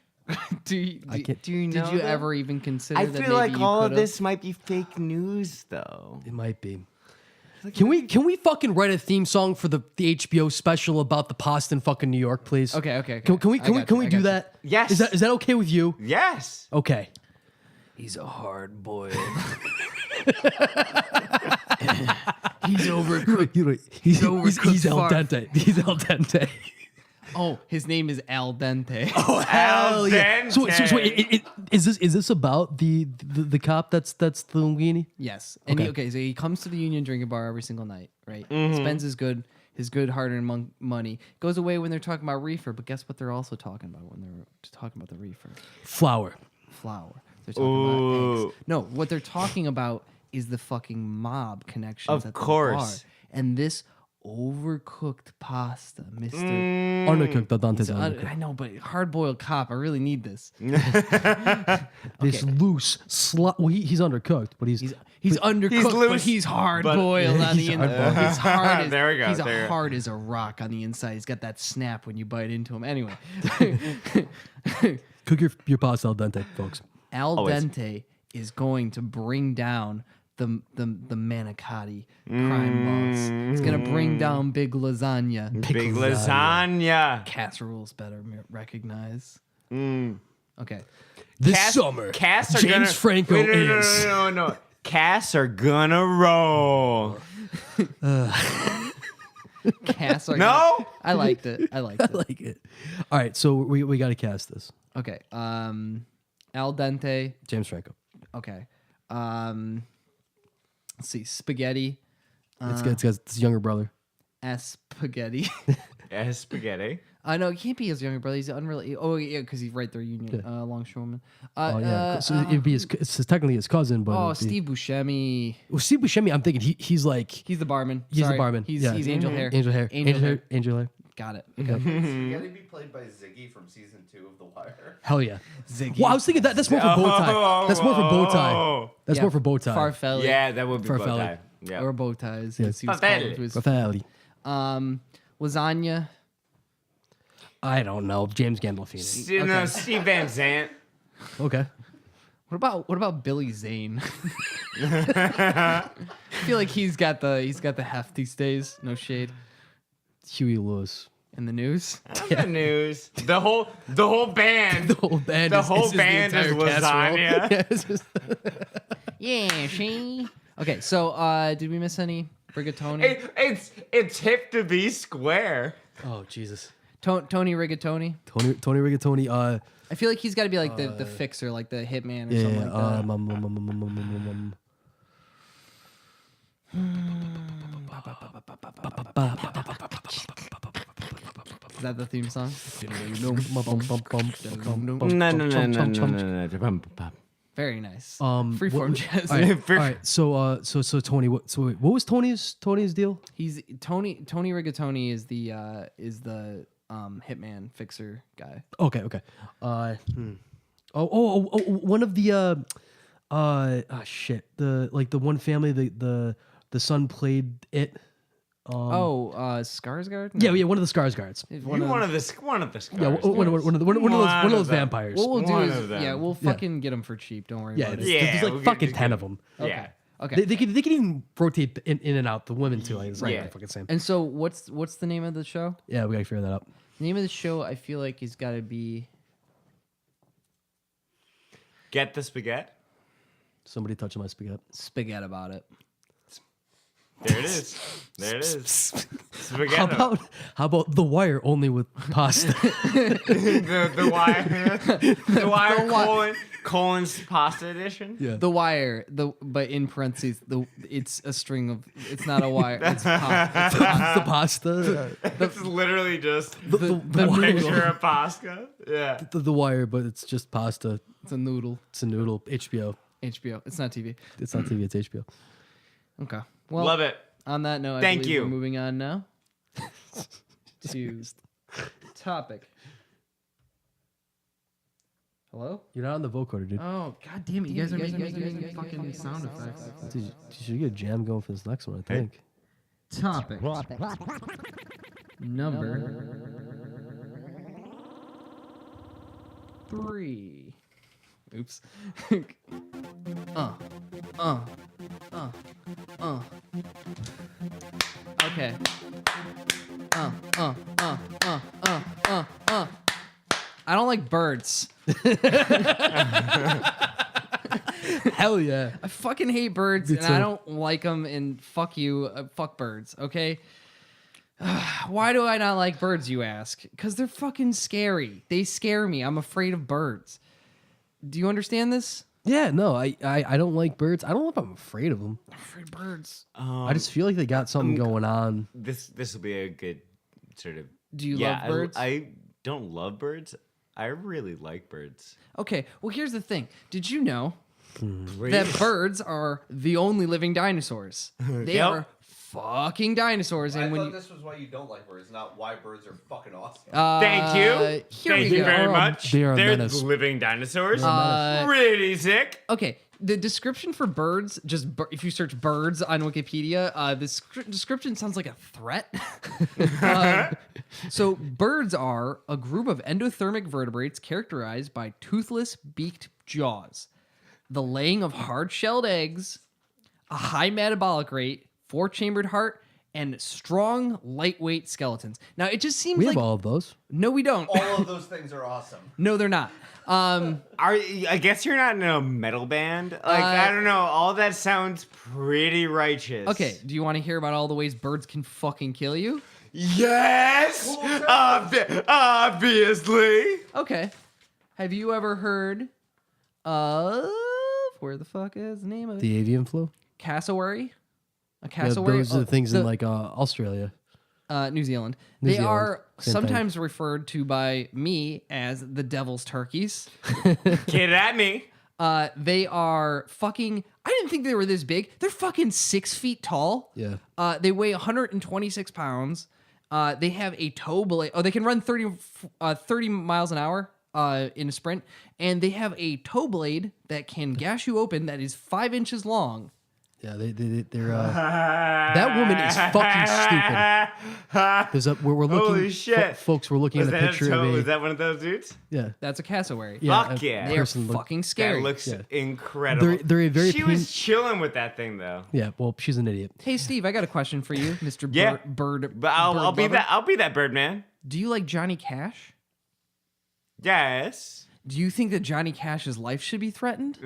Do you, I can't- Do you know? did you though? ever even consider I that feel maybe like you all of could've? this might be fake news, though. It might be. Can we fucking write a theme song for the HBO special about the pasta in fucking New York, please? Okay. Can we I got you, I do got that? Yes. Is that okay with you? Yes. Okay. He's a hard boiled. He's overcooked. He's overcooked al farm. dente. He's al dente. Oh, his name is Al Dente. Hell yeah. So is this about the cop that's the linguine? Yes. And Okay. so he comes to the Union Drinking Bar every single night, right? Spends his good hard-earned money. Goes away when they're talking about reefer, but guess what they're also talking about when they're talking about the reefer? Flour. Flour. They're talking about eggs. No, what they're talking about is the fucking mob connections Of at the course. bar. And this overcooked pasta, Mr. Undercooked al dente. is undercooked. I know, but hard-boiled cop, I really need this. This loose well, he's undercooked, but He's undercooked, but loose, he's hard boiled on He's the inside. hard-boiled. He's hard as, There we go, He's there. hard as a rock on the inside. He's got that snap when you bite into him. Anyway, cook your pasta al dente, folks. Al Always. dente is going to bring down the manicotti crime boss. It's gonna bring down big lasagna. Big lasagna. Casseroles better recognize. Okay. This summer, Casts are James gonna, Franco Wait, is. No. Cass are gonna roll. Cass are No? I liked it. I liked it. like it. All right, so we got to cast this. Okay. Al dente. James Franco. Okay. Let's see. Spaghetti. It's his younger brother. Spaghetti. Yeah, spaghetti. No, he can't be his younger brother. He's unrelated. Oh, yeah, because he's right there, Union. Longshoreman. Oh yeah, so it'd be it's technically his cousin, but it'd be- Steve Buscemi. Well, Steve Buscemi, I'm thinking he's like He's the barman. He's the Sorry. barman, He's, yeah. he's Angel Hair. Angel Hair. Angel Hair. Got it. Spaghetti be played by Ziggy from season 2 of The Wire. Hell yeah. Ziggy. Well, I was thinking that's more for bow tie. That's more for bow tie. That's Yeah, more for bow tie. Farfelli. Yeah, that would be bow Farfelli. tie. Yeah. Or bow ties. Yeah. As he was Farfelli. called to his- Raffaele. Lasagna. I don't know. James Gandolfini. No, Steve Van Zandt. Okay. What about Billy Zane? I feel like he's got the heft these days. No shade. Huey Lewis. In the news. The news. The whole band. The whole band. The is, whole is band is entire casserole. lasagna. Yeah, it's just- Yeah, she. Okay, so did we miss any rigatoni? It's hip to be square. oh Jesus. Tony Rigatoni. Tony Rigatoni. I feel like he's got to be like the fixer, like the hitman or Yeah. something like that. Is that the theme song? No. Very nice. what- Freeform jazz. All right. So Tony. What was Tony's deal? He's Tony Rigatoni is the hitman fixer guy. Okay. One of the shit. The one family the son played it. Skarsgård? Yeah, one of the Skarsgårds. One of the Yeah, one of those vampires. What we'll do One is, of them. yeah, we'll fucking get them for cheap. Don't worry Yeah, about there's, it. Yeah, there's we'll like get- fucking 10 of them. Yeah. Okay. They can even rotate in and out the women too. Like, it's not Yeah. even fucking same. And so, what's the name of the show? Yeah, we gotta figure that out. The name of the show, I feel like, has got to be. Get the spaghetti. Somebody touching my spaghetti. Spaghetti about it. There it is. There it is. Spaghetti. How about The Wire only with pasta? the wire. The wire colon's pasta edition. Yeah. The Wire. But in parentheses, it's a string of. It's not a wire. It's pasta. the pasta. It's literally just The a Wire. picture of pasta. Yeah. The Wire, but it's just pasta. It's a noodle. It's a noodle. HBO. HBO. It's not TV. It's not TV. It's HBO. Okay. Well, Love it. on that note, I Thank believe you. we're moving on now to topic. Hello? You're not on the vocoder, dude. Oh, god damn it. You guys are making fucking sound effects. Dude, you should get a jam going for this next one, I think. Topic. Number 3. Oops. Okay. I don't like birds. Hell yeah. I fucking hate birds, Me and too. I don't like them. And fuck you, fuck birds. Okay. Why do I not like birds, you ask? Because they're fucking scary. They scare me. I'm afraid of birds. Do you understand this? Yeah, no, I don't like birds. I don't know if I'm afraid of them. I'm afraid of birds. I just feel like they got something going on. This will be a good sort of. Do you love birds? I don't love birds. I really like birds. Okay, well, here's the thing. Did you know Really? that birds are the only living dinosaurs? They Yep. are fucking dinosaurs. I And when thought you, this was why you don't like birds, not why birds are fucking awesome. Thank you. Here Thank we you go. very Oh, much. they are a They're menace. living dinosaurs. Uh, Pretty sick. Okay, the description for birds, if you search birds on Wikipedia, the description sounds like a threat. So birds are a group of endothermic vertebrates characterized by toothless, beaked jaws, the laying of hard-shelled eggs, a high metabolic rate, 4-chambered heart, and strong, lightweight skeletons. Now, it just seems We like... have all of those. No, we don't. All of those things are awesome. No, they're not. I guess you're not in a metal band. Like I don't know. All that sounds pretty righteous. Okay, do you want to hear about all the ways birds can fucking kill you? Yes. Obviously. Okay. Have you ever heard of... Where the fuck is the name of it? The avian flu. Cassowary? A Yeah, cassowary? those are the things in the- like Australia. New Zealand. New They Zealand. are Same sometimes referred to by me as the devil's turkeys. Get at me. They are fucking... I didn't think they were this big. They're fucking 6 feet tall. Yeah. They weigh 126 pounds. They have a toe blade. Oh, they can run 30 miles an hour in a sprint. And they have a toe blade that can gash you open that is 5 inches long. Yeah, they're that woman is fucking stupid. We're looking, Holy shit. folks. We're looking at a picture of Was a that one of those dudes? yeah. That's a cassowary. Yeah, Fuck a yeah. They are person look- fucking scary. That looks Yeah. incredible. They're a very She was chilling with that thing though. Yeah, well, she's an idiot. Hey, Steve, I got a question for you, Mr. Yeah. Bird. But I'll be lover. that. I'll be that bird man. Do you like Johnny Cash? Yes. Do you think that Johnny Cash's life should be threatened?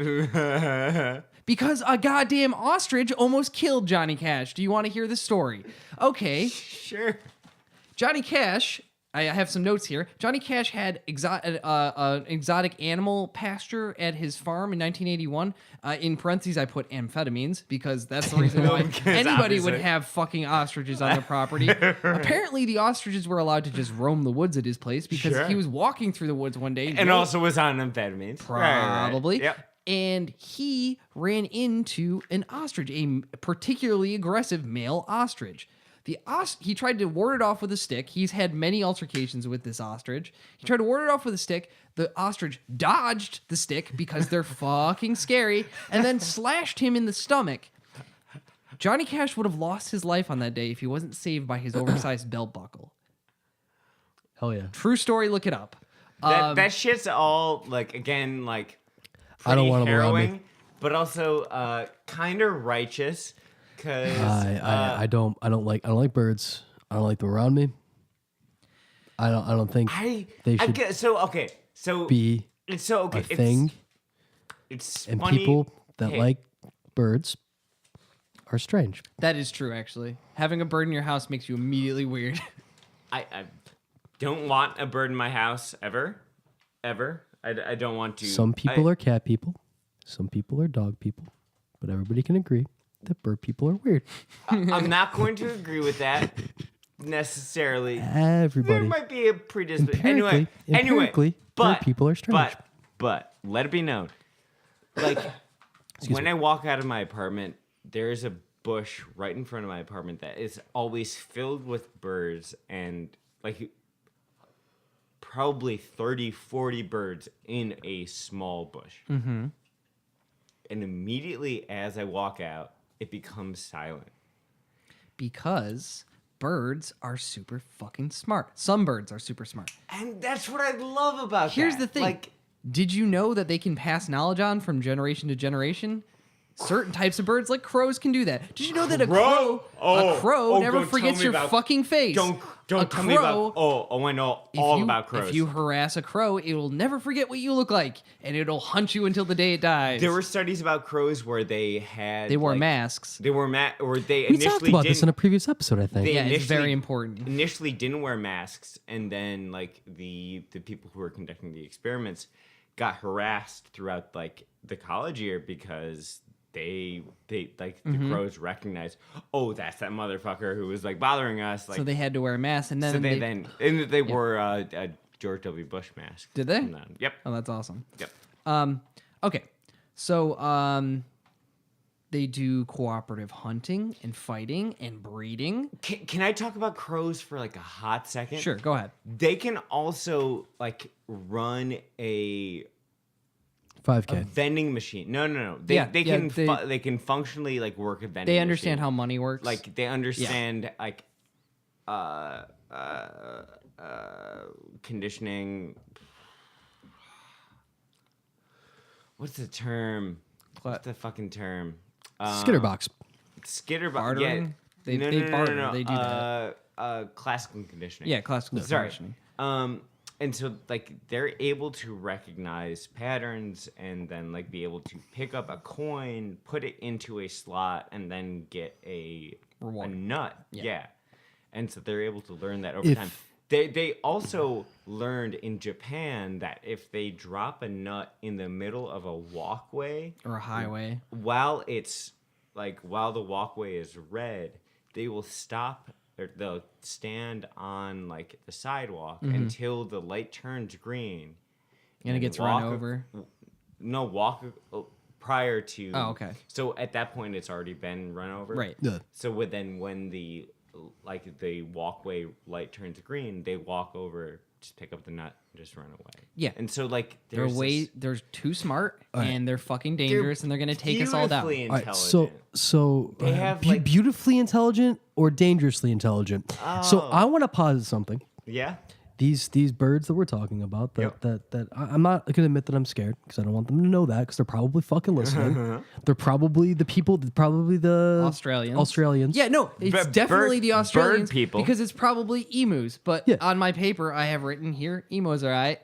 Because a goddamn ostrich almost killed Johnny Cash. Do you want to hear the story? Okay. Sure. Johnny Cash, I have some notes here. Johnny Cash had an exotic animal pasture at his farm in 1981. In parentheses, I put amphetamines because that's the reason why Because anybody would obviously. have fucking ostriches on their property. Apparently, the ostriches were allowed to just roam the woods at his place because Sure. he was walking through the woods one day. And also was on amphetamines. Probably. Right. Yep. And he ran into an ostrich, a particularly aggressive male ostrich. He tried to ward it off with a stick. He's had many altercations with this ostrich. He tried to ward it off with a stick. The ostrich dodged the stick because they're fucking scary and then slashed him in the stomach. Johnny Cash would have lost his life on that day if he wasn't saved by his oversized belt buckle. Hell yeah. True story, look it up. That shit's all like again like I don't pretty want 'em around me. harrowing, but also kind of righteous because I don't like birds. I don't like them around me. I don't think they should be it's so okay. a thing. It's And funny. people that Hey, like birds are strange. That is true, actually. Having a bird in your house makes you immediately weird. I don't want a bird in my house ever. I don't want to. Some people are cat people. Some people are dog people. But everybody can agree that bird people are weird. I'm not going to agree with that necessarily. Everybody. There might be a predisposition. Empirically, bird people are strange. But let it be known, like when I walk out of my apartment, there is a bush right in front of my apartment that is always filled with birds and like probably 30, 40 birds in a small bush. Mm-hmm. And immediately as I walk out, it becomes silent. Because birds are super fucking smart. Some birds are super smart. And that's what I love about Here's that. the thing. Like, Did you know that they can pass knowledge on from generation to generation? Certain types of birds, like crows, can do that. Did you know that a Crow? crow never don't tell forgets me your about- fucking face? don't A tell me about. crow- I know all about crows. If you harass a crow, it will never forget what you look like, and it'll hunt you until the day it dies. There were studies about crows where they Wore like, masks. They wore or they We initially talked about this in a didn't. previous episode, I think. They Yeah, it's initially- very important. Initially, didn't wear masks, and then like the people who were conducting the experiments got harassed throughout like the college year because they like the crows recognized, oh, that's that motherfucker who was like bothering us. Like So they had to wear a mask, and then so they wore a George W. Bush mask. Did they? from them. Yep. Oh, that's awesome. Yep. Okay, so they do cooperative hunting and fighting and breeding. Can I talk about crows for like a hot second? Sure, go ahead. They can also like run a 5K. vending machine. No. They Yeah, can they- they can functionally like work a vending. They understand machine. how money works. Like they understand like conditioning. What's the term? What's the fucking term? Skitterbox. Skitterbox. Bartering? They barter. They do that. Classical conditioning. Yeah, classical Sorry. conditioning. And so like they're able to recognize patterns and then like be able to pick up a coin, put it into a slot, and then get a Reward. nut. Yeah. And so they're able to learn that over time. They also learned in Japan that if they drop a nut in the middle of a walkway Or a highway. while the walkway is red, they will stop or they'll stand on like the sidewalk until the light turns green. And it gets run over. No, walk prior to. Oh, okay. So at that point, it's already been run over. Right. Yeah. So when the walkway light turns green, they walk over, just pick up the nut, and just run away. Yeah. And so like They're too smart and they're fucking dangerous and they're gonna take us all down. beautifully All right, intelligent. so They have, like- beautifully intelligent or dangerously intelligent. So I want to posit something. Yeah. These birds that we're talking about Yep. that I'm not gonna admit that I'm scared because I don't want them to know that because they're probably fucking listening. They're probably the people, probably the Australians. Yeah, no, it's Bird- definitely the bird Australians people. because it's probably emus. But Yeah. on my paper, I have written here, emus are alright.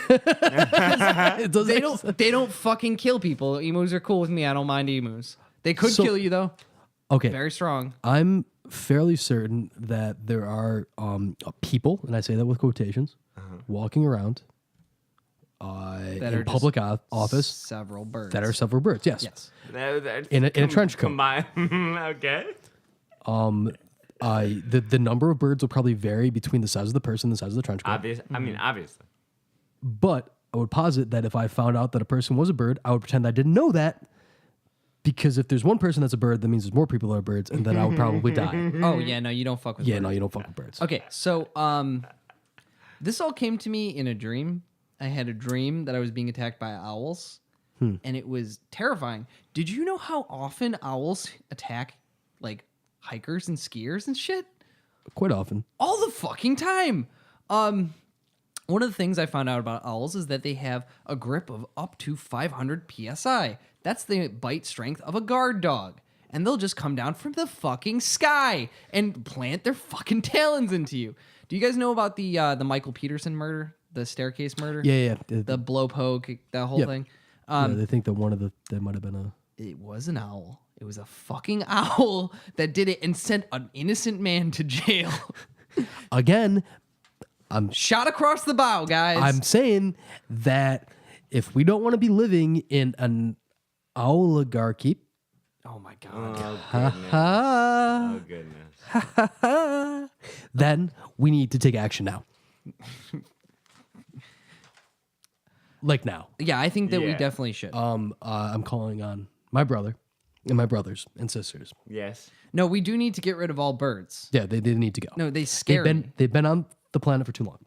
It doesn't They don't fucking kill people. Emus are cool with me. I don't mind emus. They could So- kill you though. Okay, Very strong. I'm fairly certain that there are people, and I say that with quotations, walking around That are in public just office Several birds. that are several birds. Yes. Yes. In a trench coat. Combine. Okay. The number of birds will probably vary between the size of the person and the size of the trench coat. Obviously. But I would posit that if I found out that a person was a bird, I would pretend I didn't know that. Because if there's one person that's a bird, that means there's more people that are birds, and then I would probably die. Oh yeah, no, you don't fuck with Yeah, birds. no, you don't fuck with birds. Okay, so this all came to me in a dream. I had a dream that I was being attacked by owls, and it was terrifying. Did you know how often owls attack like hikers and skiers and shit? Quite often. All the fucking time. One of the things I found out about owls is that they have a grip of up to 500 psi. That's the bite strength of a guard dog. And they'll just come down from the fucking sky and plant their fucking talons into you. Do you guys know about the Michael Peterson murder? The staircase murder? Yeah. The blow poke, that whole Yep. thing? They think that there might have been a. It was an owl. It was a fucking owl that did it and sent an innocent man to jail. Again, Shot across the bow, guys. I'm saying that if we don't want to be living in an oligarchy, Oh my god. Oh goodness. then we need to take action now. Like now. Yeah, I think that we Yeah. definitely should. I'm calling on my brother and my brothers and sisters. Yes. No, we do need to get rid of all birds. Yeah, they need to go. No, they scare me. They've been on the planet for too long.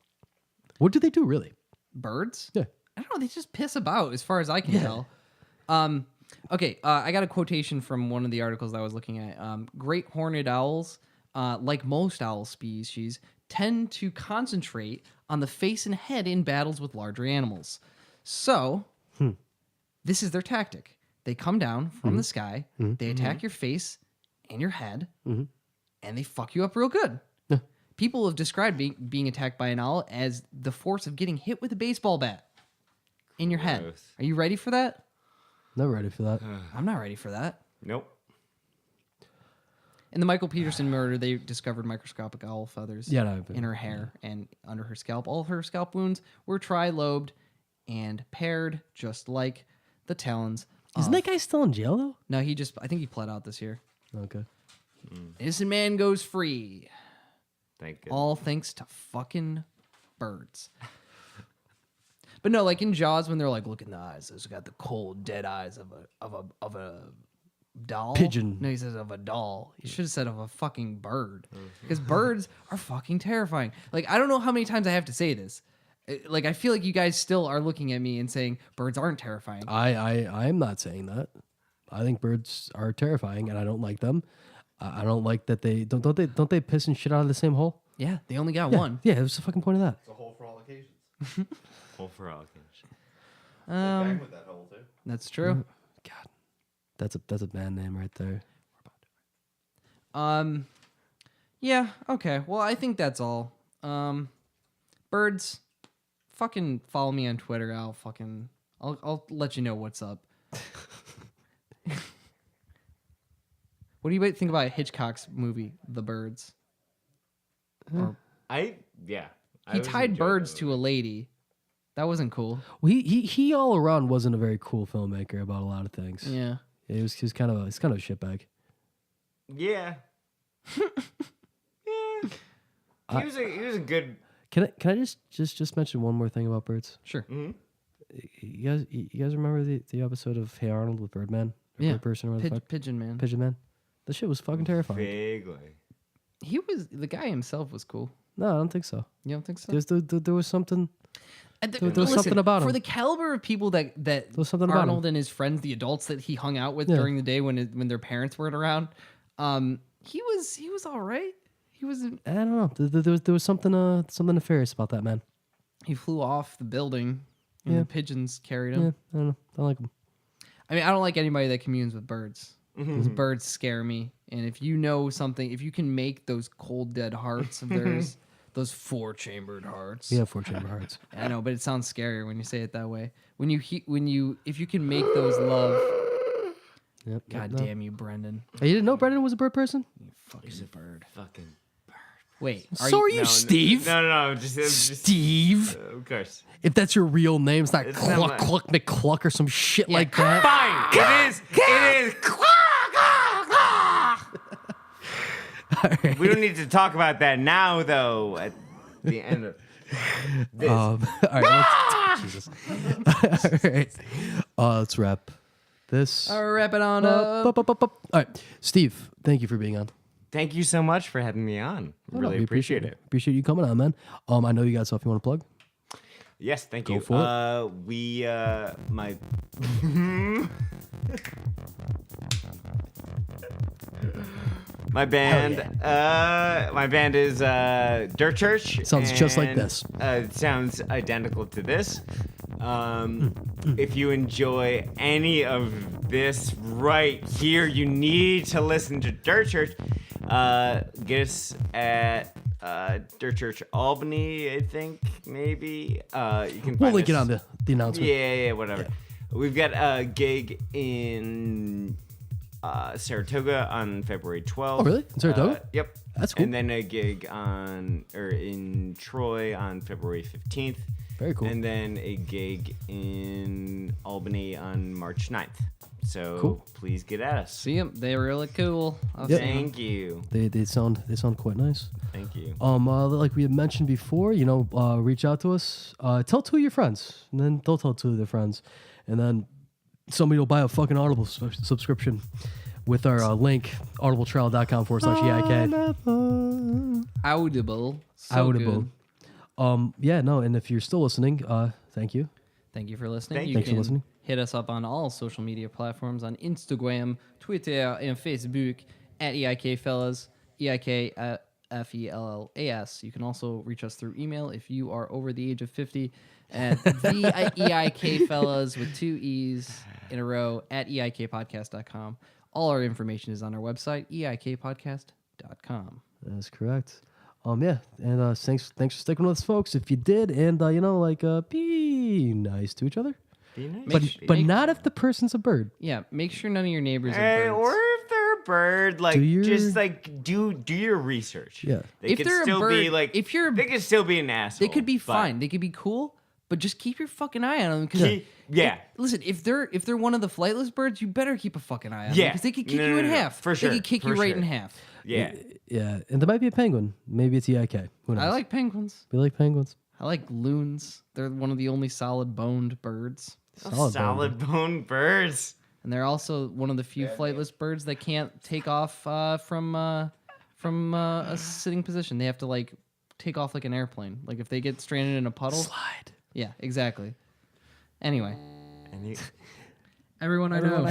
What do they do really? Birds? Yeah. I don't know. They just piss about, as far as I can tell. Okay, I got a quotation from one of the articles I was looking at. Great horned owls, like most owl species, tend to concentrate on the face and head in battles with larger animals. So, this is their tactic. They come down from the sky, they attack your face and your head, and they fuck you up real good. People have described being attacked by an owl as the force of getting hit with a baseball bat in your head. Gross. Are you ready for that? Never ready for that. I'm not ready for that. Nope. In the Michael Peterson murder, they discovered microscopic owl feathers Yeah, no, in her hair and under her scalp. All of her scalp wounds were tri-lobed and paired, just like the talons. Isn't that guy still in jail though? No, I think he pled out this year. Okay. Innocent man goes free. Thank goodness. All thanks to fucking birds. But no, like in Jaws, when they're like, look in the eyes, it's got the cold, dead eyes of a doll. Pigeon. No, he says of a doll. He should have said of a fucking bird, because birds are fucking terrifying. Like I don't know how many times I have to say this. Like I feel like you guys still are looking at me and saying birds aren't terrifying. I'm not saying that. I think birds are terrifying, and I don't like them. I don't like that they don't they piss and shit out of the same hole. Yeah, they only got one. Yeah, what's the fucking point of that? It's a hole for all occasions. Well, for all occasions. Bang with that hole too. That's true. God, that's a band name right there. Yeah. Okay. Well, I think that's all. Birds, fucking follow me on Twitter. I'll let you know what's up. What do you think about Hitchcock's movie, The Birds? He tied birds to a lady. That wasn't cool. Well, he all around wasn't a very cool filmmaker about a lot of things. Yeah. He was kind of a shitbag. Yeah. Yeah. He was a good. Can I just mention one more thing about birds? Sure. You guys remember the episode of Hey Arnold with Birdman? Or Yeah. Bird Person or whatever the fuck? Pigeon Man. Pigeon Man. The shit was fucking terrifying. Vaguely. The guy himself was cool. No, I don't think so. You don't think so? There was something. There was Listen, something about him. for the caliber of people that was something about Arnold and his friends, the adults that he hung out with Yeah. during the day when their parents weren't around, he was all right. He was. I don't know. There was something nefarious about that man. He flew off the building, and Yeah. the pigeons carried him. Yeah, I don't know. I don't like him. I mean, I don't like anybody that communes with birds. Because birds scare me. And if you know something, if you can make those cold, dead hearts of theirs, those 4-chambered hearts. Yeah, 4-chamber hearts. I know, but it sounds scarier when you say it that way. If you can make those love. Yep. God no. damn you, Brendan. Hey, you didn't know Brendan was a bird person? You fucking bird. Fucking. Wait. So are you, Steve? No. Just Steve? of course. If that's your real name, it's not It's Cluck not my- Cluck McCluck or some shit like that. Fine. It is. We don't need to talk about that now, though. At the end of this. All right. Jesus. All right. Let's wrap this. All right, wrap it on up. All right. Steve, thank you for being on. Thank you so much for having me on. Really we appreciate it. Appreciate you coming on, man. I know you got stuff you want to plug. Yes, thank Go you. for My my band is Dirt Church. Sounds just like and, this. It sounds identical to this. If you enjoy any of this right here, you need to listen to Dirt Church. Get us at Dirt Church Albany, I think, maybe. You can We'll find link it us- on the announcement. Yeah, whatever. Yeah. We've got a gig in Saratoga on February 12th. Oh, really? In Saratoga? Yep. That's cool. And then a gig in Troy on February 15th. Very cool. And then a gig in Albany on March 9th. So Cool. please get at us. See them. They're really cool. I'll Yep. see 'em. Thank you. They sound quite nice. Thank you. Like we had mentioned before, reach out to us. Tell 2 of your friends, and then they'll tell 2 of their friends, and then somebody will buy a fucking Audible subscription with our link, audibletrial.com/EIK. Audible. So Audible. good. And if you're still listening, thank you. Thank you for listening. Thank you. Thanks for can listening. hit us up on all social media platforms on Instagram, Twitter, and Facebook at EIK Fellas, EIKFELLAS. You can also reach us through email if you are over the age of 50 at the EIK Fellas with 2 E's in a row at EIKpodcast.com. All our information is on our website, EIKpodcast.com. That's correct. And thanks for sticking with us, folks. If you did, and be nice to each other, Be nice. but not if the person's a bird. Yeah, make sure none of your neighbors are Hey, birds. or if they're a bird, like Do your- just like do your research. Yeah. They If could they're a still be bird- like if you're a- they could still be an asshole. They could be but- fine. They could be cool, but just keep your fucking eye on them. Because Yeah. listen, if they're one of the flightless birds, you better keep a fucking eye on them Yeah. because they could kick No, you no, in no, half. for sure, They could kick you for right sure. in half. Yeah. Yeah, and there might be a penguin. Maybe it's EIK. Who knows? I like penguins. We like penguins. I like loons. They're one of the only solid boned birds, Solid bone birds. and they're also one of the few flightless birds that can't take off from a sitting position. They have to take off like an airplane. Like if they get stranded in a puddle. Slide. Yeah, exactly. Anyway, And you, everyone I know.